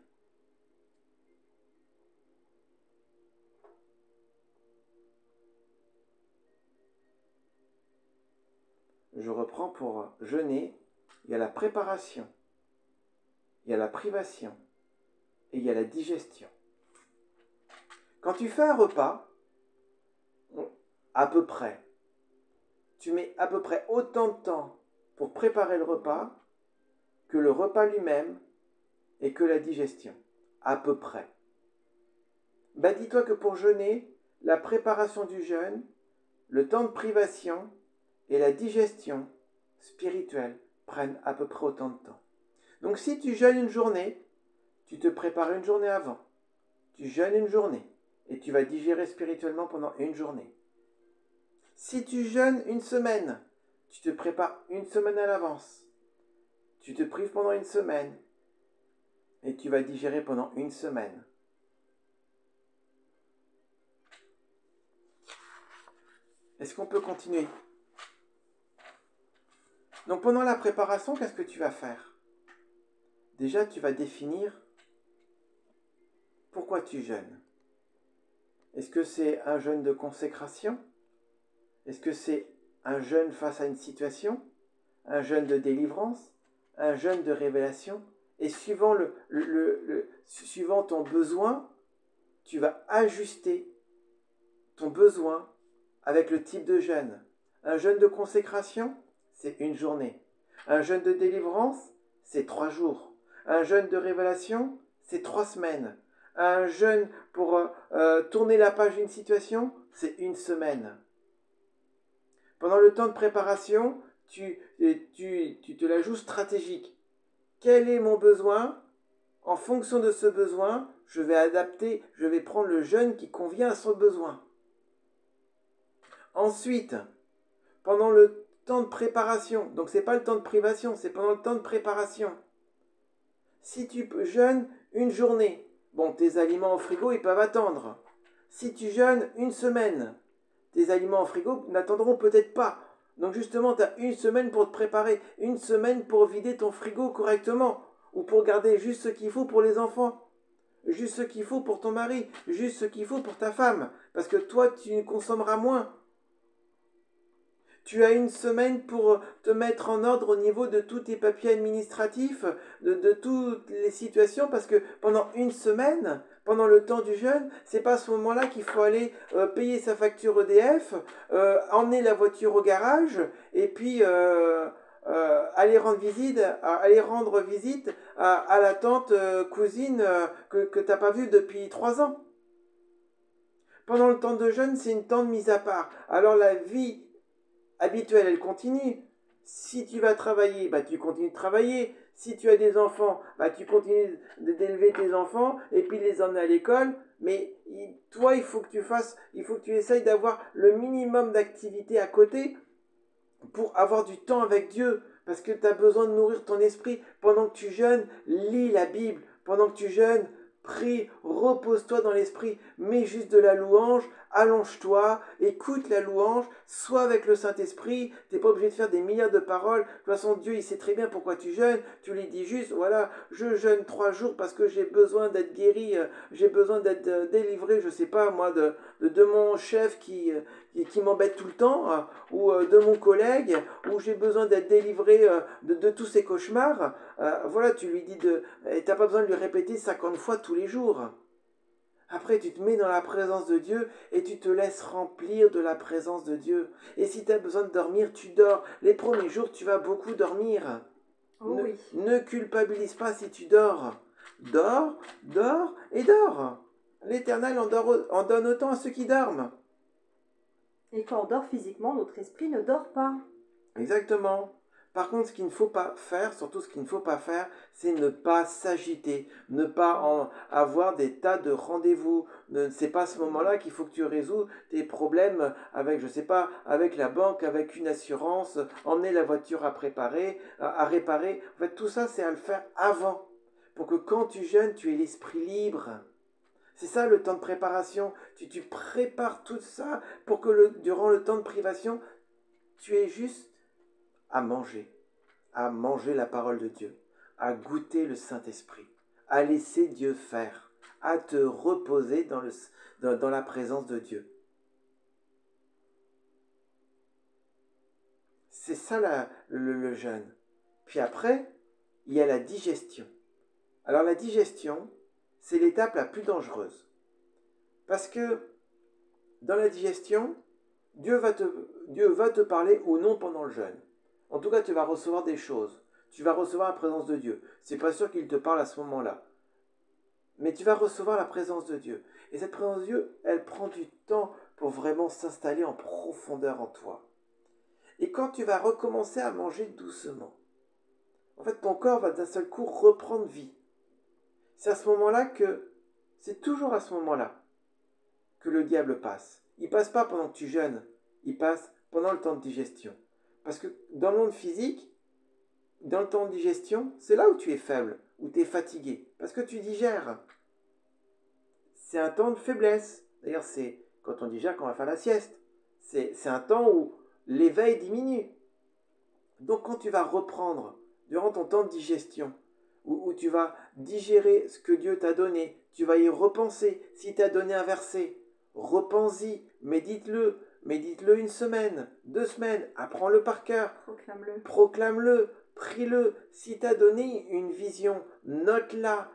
Je reprends pour jeûner. Il y a la préparation, il y a la privation et il y a la digestion. Quand tu fais un repas, à peu près, tu mets à peu près autant de temps pour préparer le repas que le repas lui-même et que la digestion. À peu près. Ben dis-toi que pour jeûner, la préparation du jeûne, le temps de privation et la digestion spirituelle prennent à peu près autant de temps. Donc si tu jeûnes une journée, tu te prépares une journée avant. Tu jeûnes une journée et tu vas digérer spirituellement pendant une journée. Si tu jeûnes une semaine, tu te prépares une semaine à l'avance. Tu te prives pendant une semaine et tu vas digérer pendant une semaine. Est-ce qu'on peut continuer? Donc pendant la préparation, qu'est-ce que tu vas faire? Déjà, tu vas définir pourquoi tu jeûnes. Est-ce que c'est un jeûne de consécration? Est-ce que c'est un jeûne face à une situation? Un jeûne de délivrance? Un jeûne de révélation? Et suivant, suivant ton besoin, tu vas ajuster ton besoin avec le type de jeûne. Un jeûne de consécration, c'est une journée. Un jeûne de délivrance, c'est 3 jours. Un jeûne de révélation, c'est 3 semaines. Un jeûne pour tourner la page d'une situation, c'est une semaine. Pendant le temps de préparation, tu te la joues stratégique. Quel est mon besoin? En fonction de ce besoin, je vais adapter, je vais prendre le jeûne qui convient à son besoin. Ensuite, pendant le temps de préparation, donc ce n'est pas le temps de privation, c'est pendant le temps de préparation. Si tu jeûnes une journée, bon, tes aliments au frigo, ils peuvent attendre. Si tu jeûnes une semaine, tes aliments au frigo n'attendront peut-être pas. Donc justement, tu as une semaine pour te préparer, une semaine pour vider ton frigo correctement, ou pour garder juste ce qu'il faut pour les enfants, juste ce qu'il faut pour ton mari, juste ce qu'il faut pour ta femme, parce que toi, tu consommeras moins. Tu as une semaine pour te mettre en ordre au niveau de tous tes papiers administratifs, de toutes les situations, parce que pendant une semaine, pendant le temps du jeûne, c'est pas à ce moment-là qu'il faut aller payer sa facture EDF, emmener la voiture au garage, et puis aller rendre visite à la tante cousine que tu n'as pas vue depuis 3 ans. Pendant le temps de jeûne, c'est une temps de mise à part. Alors la vie habituelle, elle continue. Si tu vas travailler, bah tu continues de travailler. Si tu as des enfants, bah tu continues d'élever tes enfants et puis de les emmener à l'école. Mais toi, il faut que tu essayes d'avoir le minimum d'activité à côté pour avoir du temps avec Dieu. Parce que tu as besoin de nourrir ton esprit. Pendant que tu jeûnes, lis la Bible. Pendant que tu jeûnes, prie, repose-toi dans l'esprit, mets juste de la louange, allonge-toi, écoute la louange, sois avec le Saint-Esprit, t'es pas obligé de faire des milliards de paroles, de toute façon Dieu il sait très bien pourquoi tu jeûnes, tu lui dis juste, voilà, je jeûne 3 jours parce que j'ai besoin d'être guéri, j'ai besoin d'être délivré, je sais pas moi, de mon chef qui m'embête tout le temps, ou de mon collègue, ou j'ai besoin d'être délivré de tous ces cauchemars, voilà, tu lui dis t'as pas besoin de lui répéter 50 fois tous les jours. Après, tu te mets dans la présence de Dieu et tu te laisses remplir de la présence de Dieu. Et si tu as besoin de dormir, tu dors. Les premiers jours, tu vas beaucoup dormir. Oh oui. Ne culpabilise pas si tu dors. Dors, dors et dors. L'Éternel en donne autant à ceux qui dorment. Et quand on dort physiquement, notre esprit ne dort pas. Exactement. Par contre, ce qu'il ne faut pas faire, surtout ce qu'il ne faut pas faire, c'est ne pas s'agiter, ne pas avoir des tas de rendez-vous. C'est pas à ce moment-là qu'il faut que tu résous tes problèmes avec, je sais pas, avec la banque, avec une assurance, emmener la voiture à préparer, à réparer. En fait, tout ça, c'est à le faire avant, pour que quand tu jeûnes, tu aies l'esprit libre. C'est ça le temps de préparation. Tu prépares tout ça pour que durant le temps de privation, tu aies juste à manger la parole de Dieu, à goûter le Saint-Esprit, à laisser Dieu faire, à te reposer dans la présence de Dieu. C'est ça le jeûne. Puis après, il y a la digestion. Alors la digestion, c'est l'étape la plus dangereuse. Parce que dans la digestion, Dieu va te parler ou non pendant le jeûne. En tout cas, tu vas recevoir des choses. Tu vas recevoir la présence de Dieu. C'est pas sûr qu'il te parle à ce moment-là. Mais tu vas recevoir la présence de Dieu. Et cette présence de Dieu, elle prend du temps pour vraiment s'installer en profondeur en toi. Et quand tu vas recommencer à manger doucement, en fait, ton corps va d'un seul coup reprendre vie. C'est à ce moment-là c'est toujours à ce moment-là que le diable passe. Il passe pas pendant que tu jeûnes, il passe pendant le temps de digestion. Parce que dans le monde physique, dans le temps de digestion, c'est là où tu es faible, où tu es fatigué, parce que tu digères. C'est un temps de faiblesse. D'ailleurs, c'est quand on digère qu'on va faire la sieste. C'est un temps où l'éveil diminue. Donc quand tu vas reprendre, durant ton temps de digestion, où tu vas digérer ce que Dieu t'a donné, tu vas y repenser. Si t'a donné un verset, repense-y, médite-le 1 semaine, 2 semaines, apprends-le par cœur, proclame-le, prie-le. Si t'a donné une vision, note-la,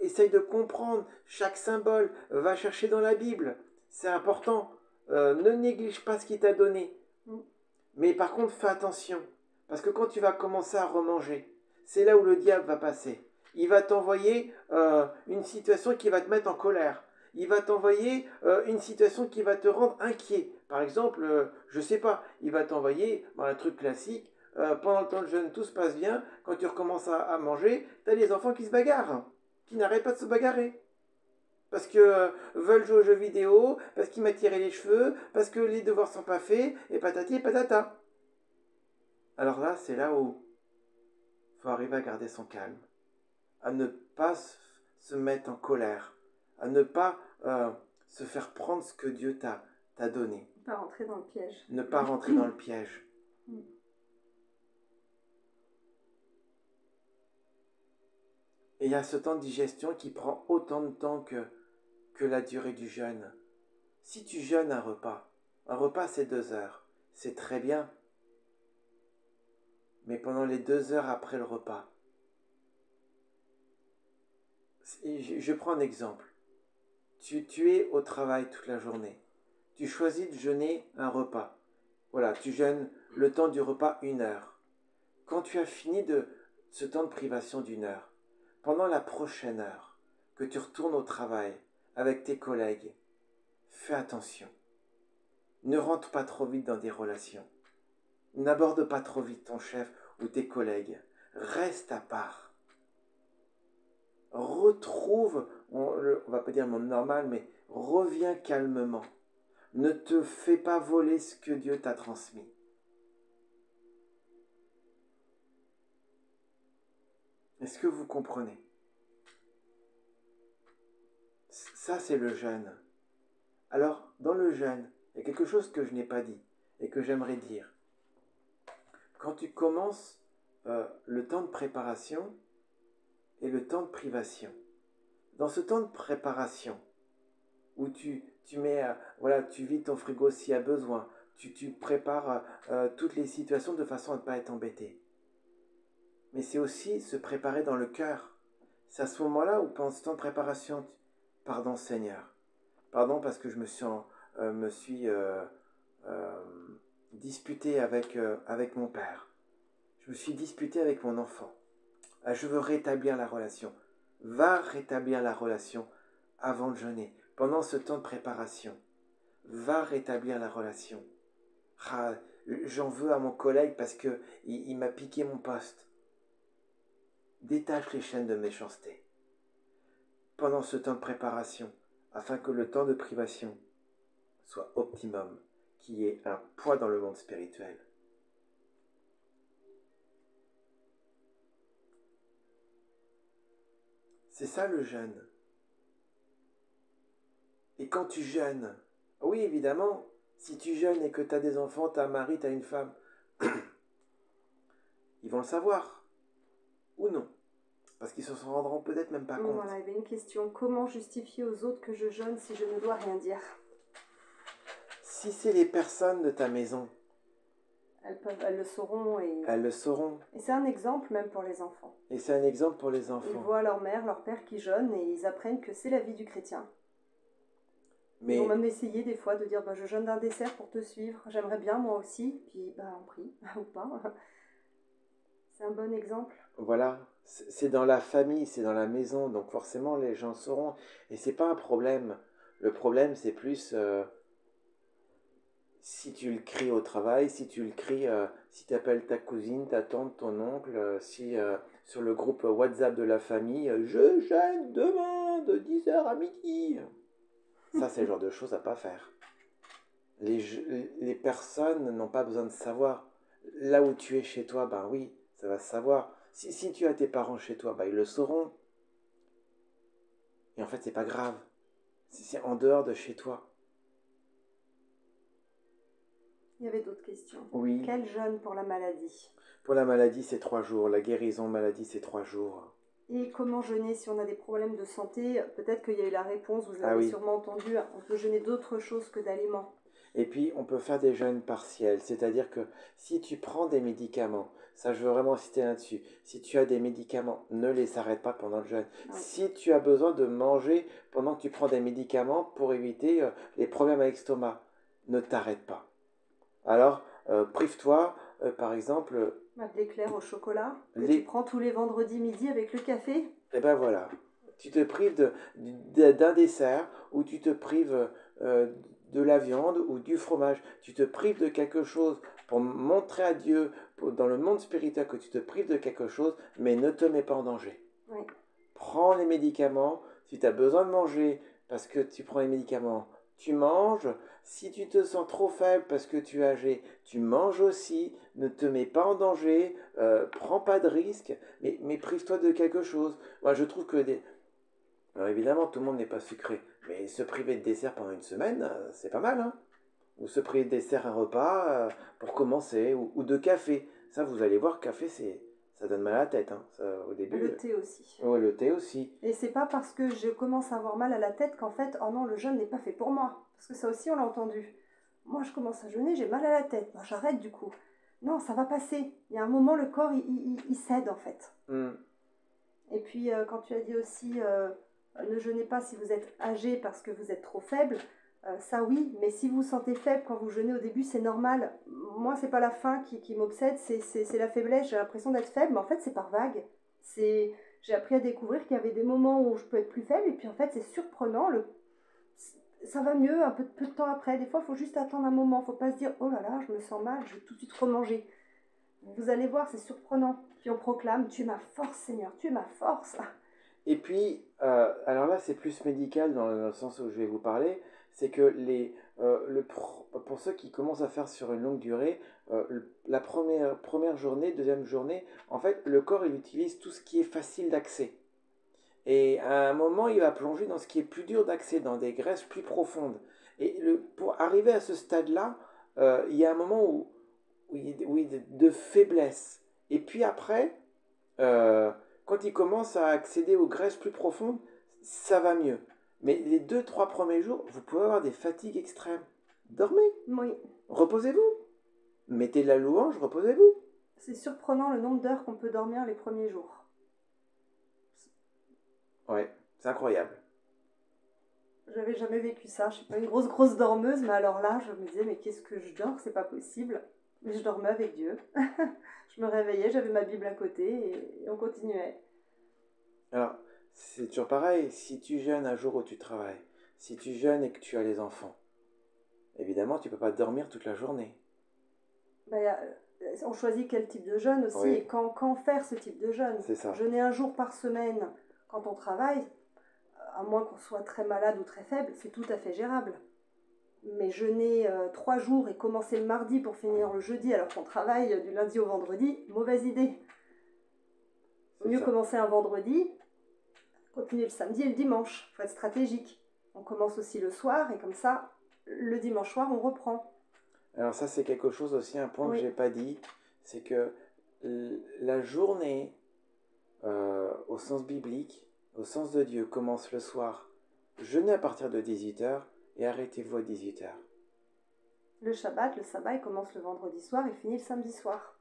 essaye de comprendre chaque symbole, va chercher dans la Bible, c'est important. Ne néglige pas ce qu'il t'a donné. Mais par contre, fais attention, parce que quand tu vas commencer à remanger, c'est là où le diable va passer. Il va t'envoyer une situation qui va te mettre en colère. Il va t'envoyer une situation qui va te rendre inquiet. Par exemple, je sais pas, il va t'envoyer un truc classique. Pendant le temps de jeûne, tout se passe bien. Quand tu recommences à manger, tu as les enfants qui se bagarrent, qui n'arrêtent pas de se bagarrer. Parce que veulent jouer aux jeux vidéo, parce qu'ils m'ont tiré les cheveux, parce que les devoirs sont pas faits, et patati et patata. Alors là, c'est là où il faut arriver à garder son calme, à ne pas se mettre en colère, à ne pas se faire prendre ce que Dieu t'a donné. Ne pas rentrer dans le piège. Ne pas rentrer dans le piège. Et il y a ce temps de digestion qui prend autant de temps que la durée du jeûne. Si tu jeûnes un repas c'est 2 heures, c'est très bien. Mais pendant les 2 heures après le repas, je prends un exemple. Tu es au travail toute la journée. Tu choisis de jeûner un repas. Voilà, tu jeûnes le temps du repas 1 heure. Quand tu as fini de ce temps de privation d'1 heure, pendant la prochaine heure, que tu retournes au travail avec tes collègues, fais attention. Ne rentre pas trop vite dans des relations. N'aborde pas trop vite ton chef ou tes collègues. Reste à part. Retrouve, on va pas dire le monde normal, mais reviens calmement. Ne te fais pas voler ce que Dieu t'a transmis. Est-ce que vous comprenez? Ça, c'est le jeûne. Alors, dans le jeûne, il y a quelque chose que je n'ai pas dit et que j'aimerais dire. Quand tu commences le temps de préparation et le temps de privation, dans ce temps de préparation, où tu mets, tu vides ton frigo s'il y a besoin, tu prépares toutes les situations de façon à ne pas être embêté. Mais c'est aussi se préparer dans le cœur. C'est à ce moment-là où, pendant ce temps de préparation, pardon Seigneur, pardon parce que je me suis disputé avec mon père. Je me suis disputé avec mon enfant. Je veux rétablir la relation. Va rétablir la relation avant de jeûner. Pendant ce temps de préparation, va rétablir la relation. J'en veux à mon collègue parce que il m'a piqué mon poste. Détache les chaînes de méchanceté pendant ce temps de préparation, afin que le temps de privation soit optimum, qu'il y ait un poids dans le monde spirituel. C'est ça le jeûne. Et quand tu jeûnes, oui évidemment, si tu jeûnes et que tu as des enfants, tu as un mari, tu as une femme, ils vont le savoir, ou non, parce qu'ils se rendront peut-être même pas compte. Voilà, il y avait une question. Comment justifier aux autres que je jeûne si je ne dois rien dire? Si c'est les personnes de ta maison, Elles le sauront elles le sauront. Et c'est un exemple même pour les enfants. Et c'est un exemple pour les Ils enfants. voient leur mère, leur père qui jeûnent et ils apprennent que c'est la vie du chrétien. Mais Ils vont même essayer des fois de dire je jeûne d'un dessert pour te suivre, j'aimerais bien moi aussi, puis on prie, ou pas. C'est un bon exemple. voilà, c'est dans la famille, c'est dans la maison, donc forcément les gens sauront. Et c'est pas un problème. Le problème, c'est plus si tu le cries au travail, si tu le cries, si tu appelles ta cousine, ta tante, ton oncle, si sur le groupe WhatsApp de la famille, je jeûne demain de 10h à midi. Ça, c'est le genre de choses à pas faire. Les personnes n'ont pas besoin de savoir. Là où tu es chez toi, ben oui, ça va se savoir. Si tu as tes parents chez toi, ben ils le sauront. Et en fait, c'est pas grave. C'est en dehors de chez toi. Il y avait d'autres questions. Oui. Quel jeûne pour la maladie? Pour la maladie, c'est 3 jours. La guérison maladie, c'est 3 jours. Et comment jeûner si on a des problèmes de santé? Peut-être qu'il y a eu la réponse, vous l'avez oui. sûrement entendu, on peut jeûner d'autres choses que d'aliments. Et puis, on peut faire des jeûnes partiels. C'est-à-dire que si tu prends des médicaments, ça je veux vraiment insister là-dessus, si tu as des médicaments, ne les arrête pas pendant le jeûne. Oui. Si tu as besoin de manger pendant que tu prends des médicaments pour éviter les problèmes avec l'estomac, ne t'arrête pas. Alors, prive-toi, par exemple... de l'éclair au chocolat que tu prends tous les vendredis midi avec le café. Et ben voilà, tu te prives d'un dessert ou tu te prives de la viande ou du fromage. Tu te prives de quelque chose pour montrer à Dieu, dans le monde spirituel, que tu te prives de quelque chose, mais ne te mets pas en danger. Oui. Prends les médicaments. Si tu as besoin de manger parce que tu prends les médicaments, tu manges. Si tu te sens trop faible parce que tu es âgé, tu manges aussi. Ne te mets pas en danger. Prends pas de risque, mais prive-toi de quelque chose. Moi, je trouve que Alors évidemment, tout le monde n'est pas sucré, mais se priver de dessert pendant une semaine, c'est pas mal, hein. Ou se priver de dessert un repas pour commencer, ou de café. Ça, vous allez voir, café, ça donne mal à la tête, hein. Ça, au début. Le thé aussi. Oui, le thé aussi. Et c'est pas parce que je commence à avoir mal à la tête qu'en fait, oh non, le jeûne n'est pas fait pour moi. Parce que ça aussi, on l'a entendu. Moi, je commence à jeûner, j'ai mal à la tête. Ben, j'arrête du coup. Non, ça va passer. Il y a un moment, le corps, il cède en fait. Et puis, quand tu as dit aussi, ne jeûnez pas si vous êtes âgé parce que vous êtes trop faible. Ça oui, mais si vous vous sentez faible quand vous jeûnez au début, c'est normal. Moi, c'est pas la faim qui m'obsède, c'est la faiblesse. J'ai l'impression d'être faible, mais en fait, c'est par vague. J'ai appris à découvrir qu'il y avait des moments où je peux être plus faible, et puis en fait, c'est surprenant. Ça va mieux un peu de temps après. Des fois, il faut juste attendre un moment. Il ne faut pas se dire, oh là là, je me sens mal, je vais tout de suite remanger. Vous allez voir, c'est surprenant. Puis on proclame, tu es ma force, Seigneur, tu es ma force. Et puis, alors là, c'est plus médical dans le sens où je vais vous parler. C'est que pour ceux qui commencent à faire sur une longue durée, la première journée, deuxième journée, en fait, le corps, il utilise tout ce qui est facile d'accès. Et à un moment, il va plonger dans ce qui est plus dur d'accès, dans des graisses plus profondes. Et pour arriver à ce stade-là, il y a un moment où de faiblesse. Et puis après, quand il commence à accéder aux graisses plus profondes, ça va mieux. Mais les 2-3 premiers jours, vous pouvez avoir des fatigues extrêmes. Dormez. Oui. Reposez-vous. Mettez de la louange, reposez-vous. C'est surprenant le nombre d'heures qu'on peut dormir les premiers jours. Ouais, c'est incroyable. J'avais jamais vécu ça. Je suis pas une grosse dormeuse, mais alors là, je me disais, mais qu'est-ce que je dors? C'est pas possible. Mais je dormais avec Dieu. Je me réveillais, j'avais ma Bible à côté et on continuait. Alors, c'est toujours pareil. Si tu jeûnes un jour où tu travailles, si tu jeûnes et que tu as les enfants, évidemment, tu ne peux pas dormir toute la journée. On choisit quel type de jeûne aussi, Oui. et quand faire ce type de jeûne. C'est ça. Jeûner un jour par semaine quand on travaille, à moins qu'on soit très malade ou très faible, c'est tout à fait gérable. Mais jeûner 3 jours et commencer le mardi pour finir le jeudi alors qu'on travaille du lundi au vendredi, mauvaise idée. C'est Mieux ça. commencer un vendredi, continuer le samedi et le dimanche. Il faut être stratégique. On commence aussi le soir et comme ça, le dimanche soir, on reprend. Alors ça, c'est quelque chose aussi, un point que Oui. j'ai pas dit, c'est que la journée, au sens biblique, au sens de Dieu, commence le soir. Jeûnez à partir de 18h et arrêtez-vous à 18h. Le sabbat, il commence le vendredi soir et finit le samedi soir.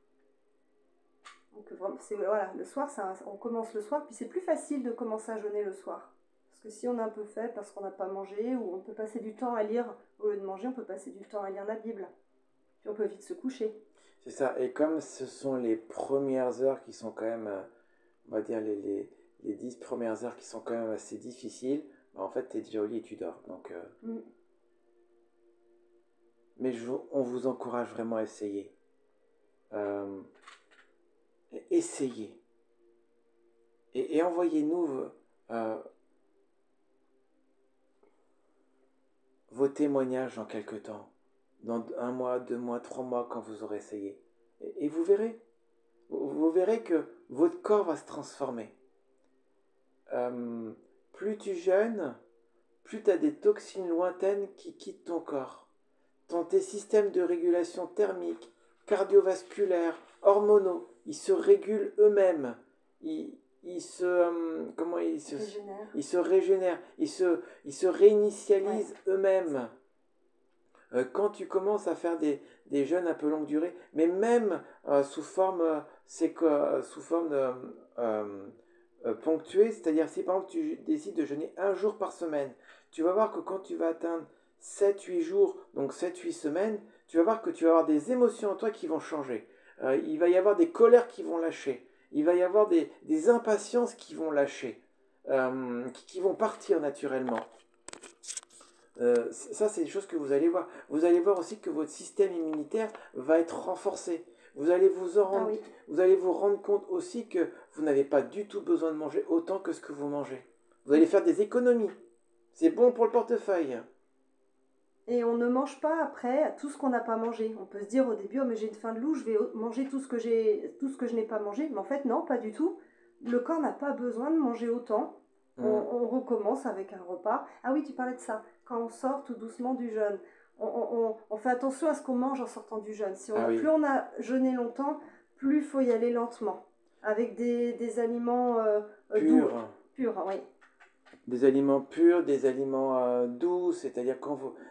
Donc voilà, le soir, on commence le soir, puis c'est plus facile de commencer à jeûner le soir. Parce que si on a un peu fait parce qu'on n'a pas mangé, ou on peut passer du temps à lire, au lieu de manger, on peut passer du temps à lire la Bible. Puis on peut vite se coucher. C'est ça, et comme ce sont les premières heures qui sont quand même, on va dire les 10 premières heures qui sont quand même assez difficiles, bah en fait, tu es déjà au lit et tu dors. Donc, mais on vous encourage vraiment à essayer. Essayez. Et envoyez-nous vos témoignages dans quelques temps. Dans 1 mois, 2 mois, 3 mois, quand vous aurez essayé. Et vous verrez. Vous verrez que votre corps va se transformer. Plus tu jeûnes, plus tu as des toxines lointaines qui quittent ton corps. Tes systèmes de régulation thermique, cardiovasculaire, hormonaux, ils se régulent eux-mêmes. Ils se régénèrent, ils se réinitialisent eux-mêmes. Quand tu commences à faire des jeûnes un peu longue durée, mais même sous forme ponctuée, c'est-à-dire si par exemple tu décides de jeûner 1 jour par semaine, tu vas voir que quand tu vas atteindre 7-8 jours, donc 7-8 semaines, tu vas voir que tu vas avoir des émotions en toi qui vont changer. Il va y avoir des colères qui vont lâcher. Il va y avoir des impatiences qui vont lâcher, qui vont partir naturellement. Ça, c'est des choses que vous allez voir. Vous allez voir aussi que votre système immunitaire va être renforcé. Vous allez vous rendre compte aussi que vous n'avez pas du tout besoin de manger autant que ce que vous mangez. Vous allez faire des économies. C'est bon pour le portefeuille. Et on ne mange pas après tout ce qu'on n'a pas mangé. On peut se dire au début, oh, mais j'ai une faim de loup, je vais manger tout ce que je n'ai pas mangé. Mais en fait, non, pas du tout. Le corps n'a pas besoin de manger autant. On recommence avec un repas. Ah oui, tu parlais de ça. Quand on sort tout doucement du jeûne, on fait attention à ce qu'on mange en sortant du jeûne. Plus on a jeûné longtemps, plus il faut y aller lentement. Avec des aliments doux. Purs, oui. Des aliments purs, des aliments doux, c'est-à-dire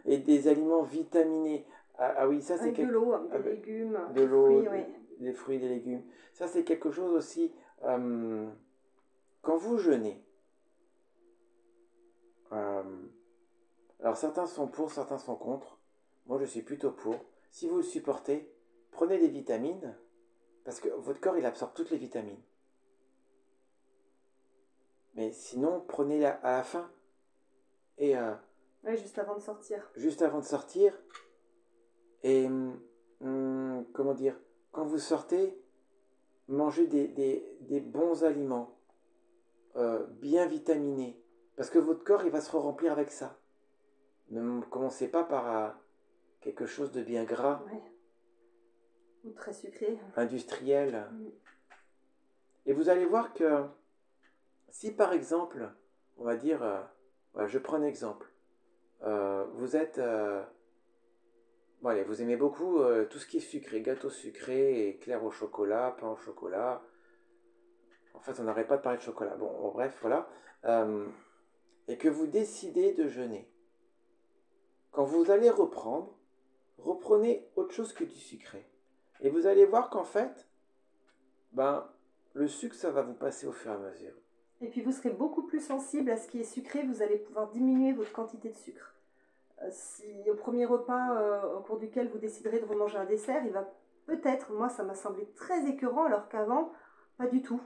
et des aliments vitaminés. Ah oui, ça c'est de l'eau, des légumes, de l'eau, fruits, oui. Des fruits, des légumes. Ça c'est quelque chose aussi. Quand vous jeûnez, alors certains sont pour, certains sont contre. Moi je suis plutôt pour. Si vous le supportez, prenez des vitamines, parce que votre corps il absorbe toutes les vitamines. Mais sinon, prenez-la à la fin. Et oui, juste avant de sortir. Juste avant de sortir. Et comment dire, quand vous sortez, mangez des bons aliments, bien vitaminés. Parce que votre corps, il va se remplir avec ça. Ne commencez pas par quelque chose de bien gras. Ouais. Ou très sucré. Industriel. Et vous allez voir que si par exemple, on va dire, je prends un exemple. Vous êtes... bon, allez, vous aimez beaucoup tout ce qui est sucré, gâteau sucré, éclair au chocolat, pain au chocolat. En fait, on n'arrête pas de parler de chocolat. Bon, bref, voilà. Et que vous décidez de jeûner. Quand vous allez reprenez autre chose que du sucré. Et vous allez voir qu'en fait, le sucre, ça va vous passer au fur et à mesure. Et puis vous serez beaucoup plus sensible à ce qui est sucré, vous allez pouvoir diminuer votre quantité de sucre. Si au premier repas au cours duquel vous déciderez de remanger un dessert, il va peut-être, moi ça m'a semblé très écœurant alors qu'avant, pas du tout.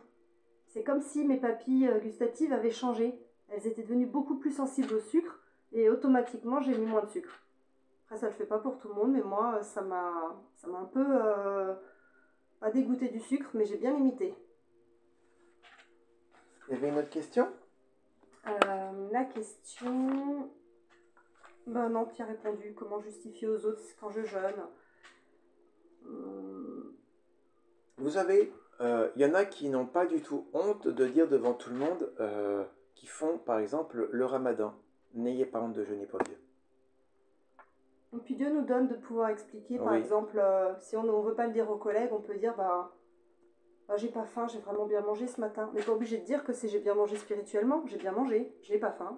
C'est comme si mes papilles gustatives avaient changé. Elles étaient devenues beaucoup plus sensibles au sucre et automatiquement j'ai mis moins de sucre. Après, ça le fait pas pour tout le monde, mais moi, ça m'a un peu pas dégoûté du sucre, mais j'ai bien limité. Il y avait une autre question? La question... Ben non, tu as répondu. Comment justifier aux autres quand je jeûne? Vous savez, il y en a qui n'ont pas du tout honte de dire devant tout le monde qui font par exemple le ramadan. N'ayez pas honte de jeûner pour Dieu. Et puis Dieu nous donne de pouvoir expliquer, par Oui. exemple, si on ne veut pas le dire aux collègues, on peut dire, bah j'ai pas faim, j'ai vraiment bien mangé ce matin. On n'est pas obligé de dire que c'est j'ai bien mangé spirituellement, j'ai bien mangé, je n'ai pas faim.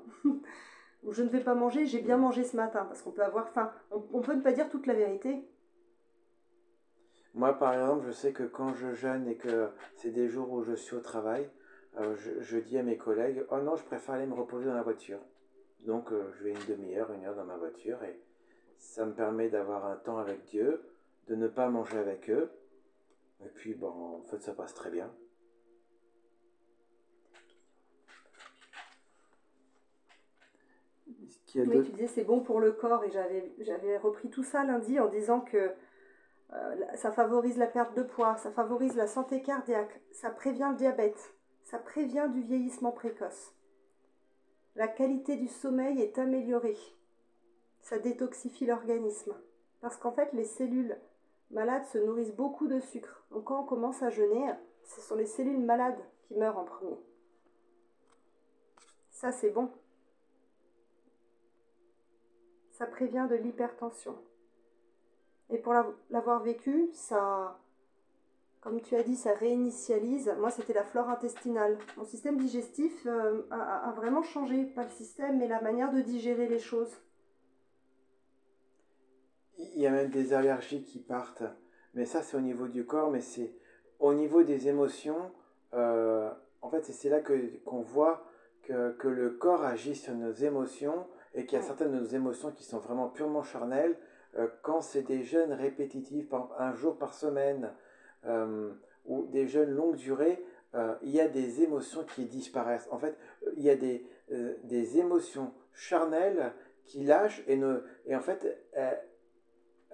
Ou je ne vais pas manger, j'ai bien mangé ce matin, parce qu'on peut avoir faim. On peut ne pas dire toute la vérité. Moi, par exemple, je sais que quand je jeûne et que c'est des jours où je suis au travail, je dis à mes collègues, oh non, je préfère aller me reposer dans la voiture. Donc, je vais une demi-heure, une heure dans ma voiture et ça me permet d'avoir un temps avec Dieu, de ne pas manger avec eux. Et puis, bon, en fait, ça passe très bien. Oui, tu disais c'est bon pour le corps, et j'avais repris tout ça lundi en disant que ça favorise la perte de poids, ça favorise la santé cardiaque, ça prévient le diabète, ça prévient du vieillissement précoce. La qualité du sommeil est améliorée. Ça détoxifie l'organisme. Parce qu'en fait, les cellules malades se nourrissent beaucoup de sucre. Donc quand on commence à jeûner, ce sont les cellules malades qui meurent en premier. Ça, c'est bon. Ça prévient de l'hypertension. Et pour l'avoir vécu, ça, comme tu as dit, ça réinitialise. Moi, c'était la flore intestinale. Mon système digestif a vraiment changé. Pas le système, mais la manière de digérer les choses. Il y a même des allergies qui partent. Mais ça, c'est au niveau du corps, mais c'est au niveau des émotions. En fait, c'est là qu'on voit que le corps agit sur nos émotions et qu'il y a certaines de nos émotions qui sont vraiment purement charnelles. Quand c'est des jeûnes répétitifs, par exemple, un jour par semaine, ou des jeûnes longue durée, il y a des émotions qui disparaissent. En fait, il y a des émotions charnelles qui lâchent et en fait,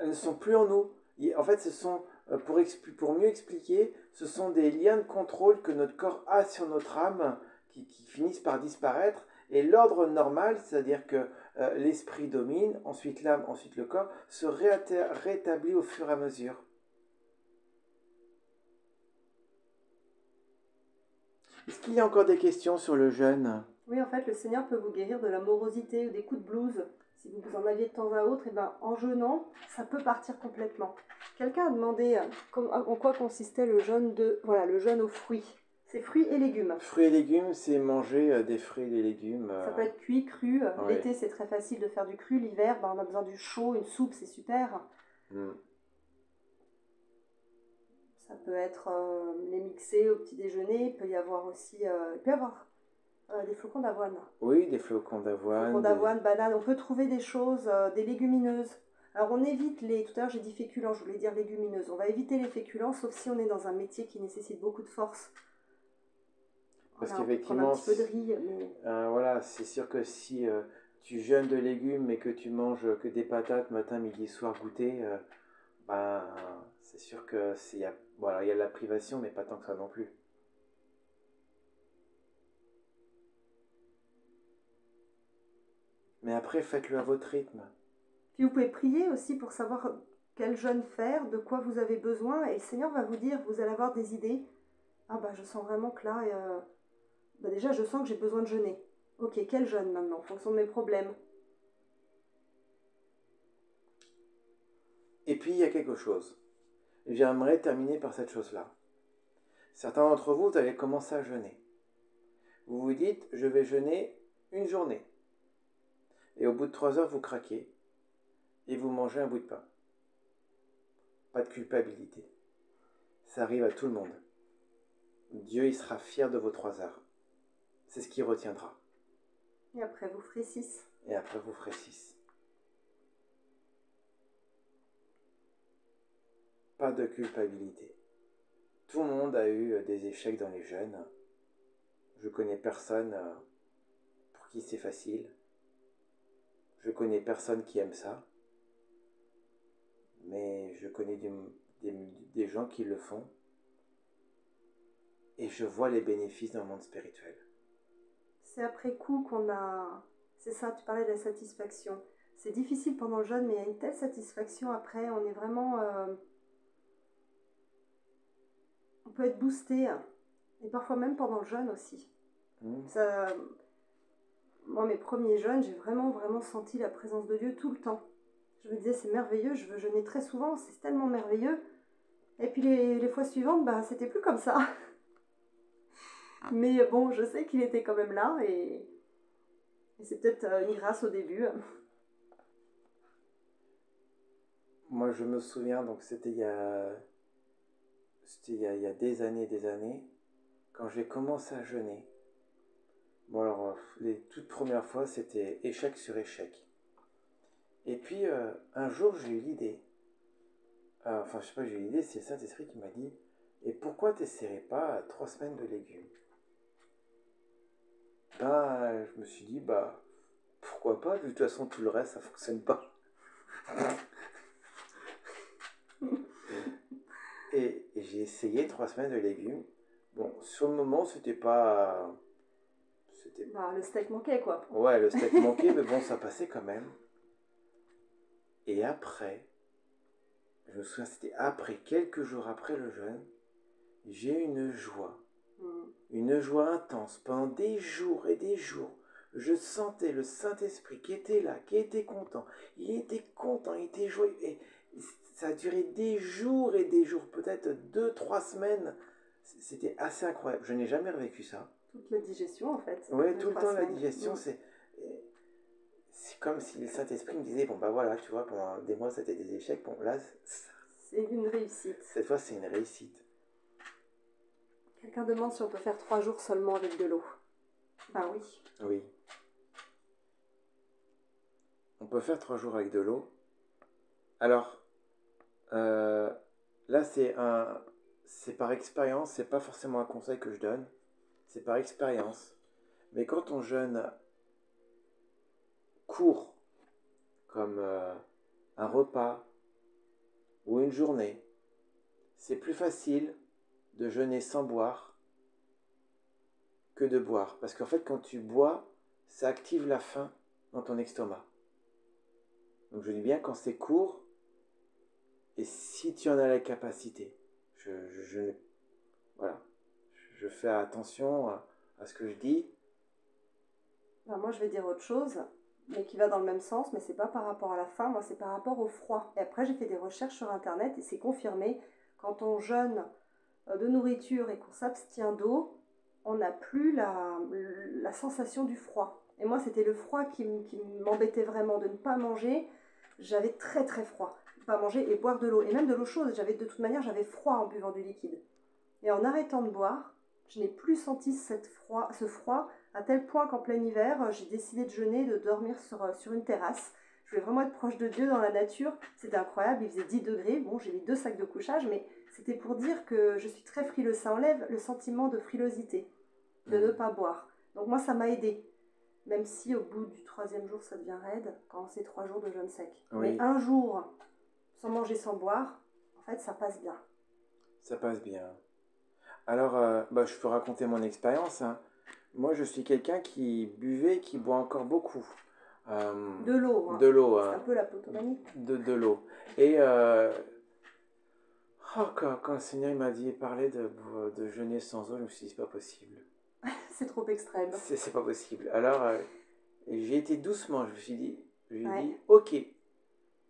elles ne sont plus en nous. En fait, ce sont, pour mieux expliquer, ce sont des liens de contrôle que notre corps a sur notre âme qui finissent par disparaître. Et l'ordre normal, c'est-à-dire que l'esprit domine, ensuite l'âme, ensuite le corps, se rétablit au fur et à mesure. Est-ce qu'il y a encore des questions sur le jeûne? Oui, en fait, le Seigneur peut vous guérir de la morosité ou des coups de blues. Si vous en aviez de temps à autre, et ben, en jeûnant, ça peut partir complètement. Quelqu'un a demandé en quoi consistait le jeûne le jeûne aux fruits. C'est fruits et légumes. Fruits et légumes, c'est manger des fruits et des légumes. Ça peut être cuit, cru. Ouais. L'été, c'est très facile de faire du cru. L'hiver, on a besoin du chaud, une soupe, c'est super. Ça peut être les mixer au petit déjeuner. Il peut y avoir aussi des flocons d'avoine. Oui, des flocons d'avoine. Flocons d'avoine, bananes. On peut trouver des choses, des légumineuses. Alors on évite tout à l'heure j'ai dit féculents, je voulais dire légumineuses. On va éviter les féculents, sauf si on est dans un métier qui nécessite beaucoup de force. Parce voilà, qu'effectivement, un petit peu de riz, mais... voilà, c'est sûr que si tu jeûnes de légumes mais que tu manges que des patates matin, midi, soir, goûter, ben, c'est sûr que il y a de la privation, mais pas tant que ça non plus. Mais après, faites-le à votre rythme. Puis vous pouvez prier aussi pour savoir quel jeûne faire, de quoi vous avez besoin, et le Seigneur va vous dire, vous allez avoir des idées. Ah bah je sens vraiment que là, déjà je sens que j'ai besoin de jeûner. Ok, quel jeûne maintenant, en fonction de mes problèmes. Et puis, il y a quelque chose. J'aimerais terminer par cette chose-là. Certains d'entre vous, vous allez commencer à jeûner. Vous vous dites, je vais jeûner une journée. Et au bout de 3 heures, vous craquez et vous mangez un bout de pain. Pas de culpabilité. Ça arrive à tout le monde. Dieu, il sera fier de vos 3 heures. C'est ce qu'il retiendra. Et après, vous ferez 6. Et après, vous ferez 6. Pas de culpabilité. Tout le monde a eu des échecs dans les jeûnes. Je connais personne pour qui c'est facile. Je connais personne qui aime ça. mais je connais des, des gens qui le font et je vois les bénéfices dans le monde spirituel. C'est après coup qu'on a... C'est ça, tu parlais de la satisfaction. C'est difficile pendant le jeûne, mais il y a une telle satisfaction après. On est vraiment... On peut être boosté. Et parfois même pendant le jeûne aussi. Ça... Moi, mes premiers jeûnes, j'ai vraiment, vraiment senti la présence de Dieu tout le temps. Je me disais, c'est merveilleux, je veux jeûner très souvent, c'est tellement merveilleux. Et puis les fois suivantes, ben, c'était plus comme ça. Mais bon, je sais qu'il était quand même là et c'est peut-être une grâce au début. Moi, je me souviens, donc c'était il y a des années, quand j'ai commencé à jeûner. Bon, alors, les toutes premières fois, c'était échec sur échec. Et puis, un jour, j'ai eu l'idée. Enfin, je sais pas, j'ai eu l'idée, c'est le Saint-Esprit qui m'a dit, et pourquoi t'essaierais pas 3 semaines de légumes? Ben, je me suis dit, bah, pourquoi pas, de toute façon, tout le reste, ça fonctionne pas. Et j'ai essayé 3 semaines de légumes. Bon, sur le moment, c'était pas... Bah, le steak manquait, quoi. Ouais, le steak manquait, mais bon, ça passait quand même. Et après, je me souviens, c'était après, quelques jours après le jeûne, j'ai eu une joie. Une joie intense. Pendant des jours et des jours, je sentais le Saint-Esprit qui était là, qui était content. Il était content, il était joyeux. Et ça a duré des jours et des jours, peut-être 2, 3 semaines. C'était assez incroyable. Je n'ai jamais revécu ça. Toute la digestion, en fait. Oui, tout le temps, la digestion, c'est comme si le Saint-Esprit me disait, bon bah voilà, tu vois, pendant des mois, c'était des échecs. Bon, là, c'est une réussite. Cette fois, c'est une réussite. Quelqu'un demande si on peut faire 3 jours seulement avec de l'eau. Ben oui. Oui. On peut faire 3 jours avec de l'eau. Alors, là, c'est par expérience, c'est pas forcément un conseil que je donne, c'est par expérience. Mais quand on jeûne court, comme un repas ou une journée, c'est plus facile de jeûner sans boire que de boire. Parce qu'en fait, quand tu bois, ça active la faim dans ton estomac. Donc je dis bien quand c'est court, et si tu en as la capacité, voilà, je fais attention à ce que je dis. Ben moi, je vais dire autre chose, mais qui va dans le même sens, mais c'est pas par rapport à la faim, moi, c'est par rapport au froid. Et après, j'ai fait des recherches sur Internet et c'est confirmé, quand on jeûne de nourriture et qu'on s'abstient d'eau, on n'a plus la sensation du froid. Et moi, c'était le froid qui m'embêtait vraiment, de ne pas manger. J'avais très très froid. Pas manger et boire de l'eau. Et même de l'eau chaude. De toute manière, j'avais froid en buvant du liquide. Et en arrêtant de boire, je n'ai plus senti ce froid, à tel point qu'en plein hiver, j'ai décidé de jeûner, de dormir sur une terrasse. Je voulais vraiment être proche de Dieu dans la nature. C'était incroyable, il faisait 10 degrés. Bon, j'ai mis 2 sacs de couchage, mais c'était pour dire que je suis très frileuse. Ça enlève le sentiment de frilosité, de ne pas boire. Donc moi, ça m'a aidée. Même si au bout du 3e jour, ça devient raide, quand c'est 3 jours de jeûne sec. Oui. Mais un jour, sans manger, sans boire, en fait, ça passe bien. Ça passe bien. Alors, je peux raconter mon expérience. Hein. Moi, je suis quelqu'un qui buvait et qui boit encore beaucoup. De l'eau. Hein. De l'eau. C'est un peu la potomanie. De l'eau. Et quand le Seigneur m'a dit parler de jeûner sans eau, je me suis dit, c'est pas possible. C'est trop extrême. C'est pas possible. Alors, j'ai été doucement. Je me suis dit, ok,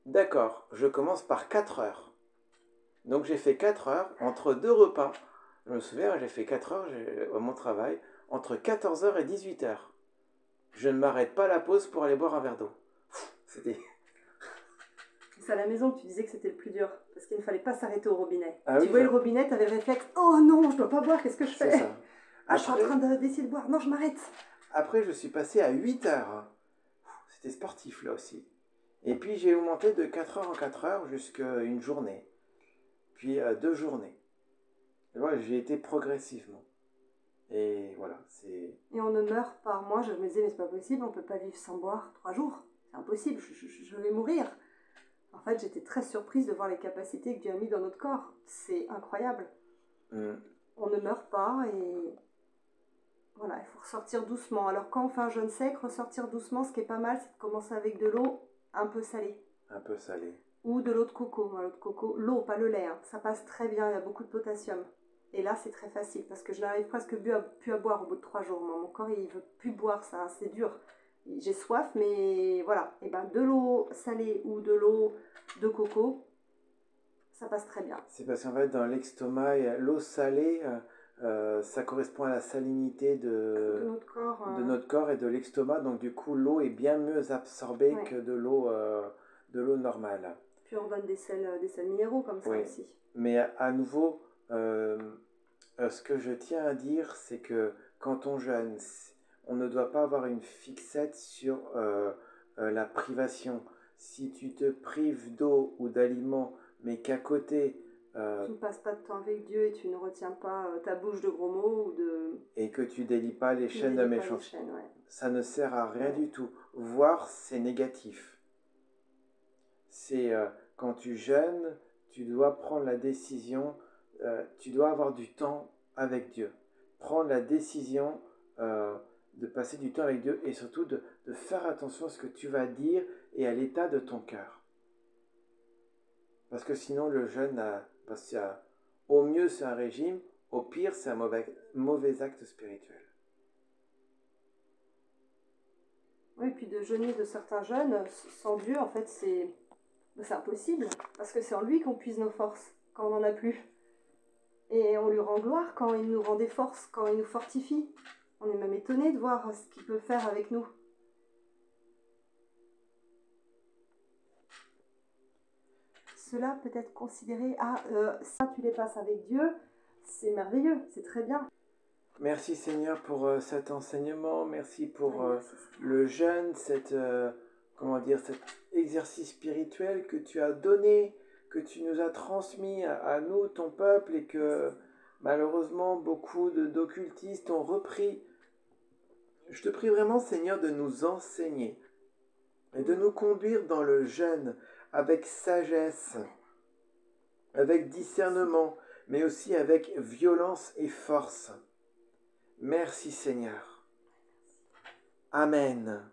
d'accord, je commence par 4 heures. Donc, j'ai fait 4 heures entre 2 repas. Je me souviens, j'ai fait 4 heures à mon travail, entre 14h et 18h. Je ne m'arrête pas à la pause pour aller boire un verre d'eau. C'était... C'est à la maison que tu disais que c'était le plus dur, parce qu'il ne fallait pas s'arrêter au robinet. Ah, tu voyais le robinet, tu avais le réflexe, oh non, je dois pas boire, qu'est-ce que je fais? C'est ça. Après, je suis en train d'essayer de boire, non, je m'arrête. Après, je suis passé à 8 heures. C'était sportif là aussi. Et puis, j'ai augmenté de 4 heures en 4 heures jusqu'à une journée. Puis 2 journées. Et voilà, j'ai été progressivement. Et voilà, c'est... Et on ne meurt pas. Moi, je me disais, mais c'est pas possible, on peut pas vivre sans boire 3 jours. C'est impossible, je vais mourir. En En fait, j'étais très surprise de voir les capacités que Dieu a mis dans notre corps. C'est incroyable. On ne meurt pas et voilà, il faut ressortir doucement. Alors quand on fait un jeûne sec, ressortir doucement, ce qui est pas mal, c'est de commencer avec de l'eau un peu salée. Un peu salée. Ou de l'eau de coco. Moi, l'eau de coco, l'eau, pas le lait, hein. Ça passe très bien, il y a beaucoup de potassium. Et là, c'est très facile parce que je n'arrive presque plus à boire au bout de 3 jours. Moi, mon corps, il veut plus boire, ça, c'est dur. J'ai soif, mais voilà. Et ben, de l'eau salée ou de l'eau de coco, ça passe très bien. C'est parce qu'en fait, dans l'estomac, l'eau salée, ça correspond à la salinité de notre corps et de l'estomac. Donc, du coup, l'eau est bien mieux absorbée que de l'eau normale. Puis, on donne des sels minéraux comme ça aussi. Mais à nouveau, ce que je tiens à dire, c'est que quand on jeûne, on ne doit pas avoir une fixette sur la privation. Si tu te prives d'eau ou d'aliments, mais qu'à côté... tu ne passes pas de temps avec Dieu et tu ne retiens pas ta bouche de gros mots ou de... Et que tu délies pas les chaînes de méchanceté. Ça ne sert à rien du tout. Voir, c'est négatif. C'est quand tu jeûnes, tu dois prendre la décision, tu dois avoir du temps avec Dieu. Prendre la décision de passer du temps avec Dieu et surtout de faire attention à ce que tu vas dire et à l'état de ton cœur. Parce que sinon, le jeûne, au mieux, c'est un régime, au pire, c'est un mauvais acte spirituel. Oui, puis de jeûner de certains jeûnes, sans Dieu, en fait, c'est impossible. Parce que c'est en lui qu'on puise nos forces, quand on n'en a plus. Et on lui rend gloire quand il nous rend des forces, quand il nous fortifie. On est même étonné de voir ce qu'il peut faire avec nous. Cela peut être considéré, si tu les passes avec Dieu, c'est merveilleux, c'est très bien. Merci Seigneur pour cet enseignement, merci pour le jeûne, cet exercice spirituel que tu as donné, que tu nous as transmis à nous, ton peuple, et que malheureusement beaucoup d'occultistes ont repris. Je te prie vraiment Seigneur de nous enseigner et de nous conduire dans le jeûne avec sagesse, avec discernement, mais aussi avec violence et force. Merci Seigneur. Amen.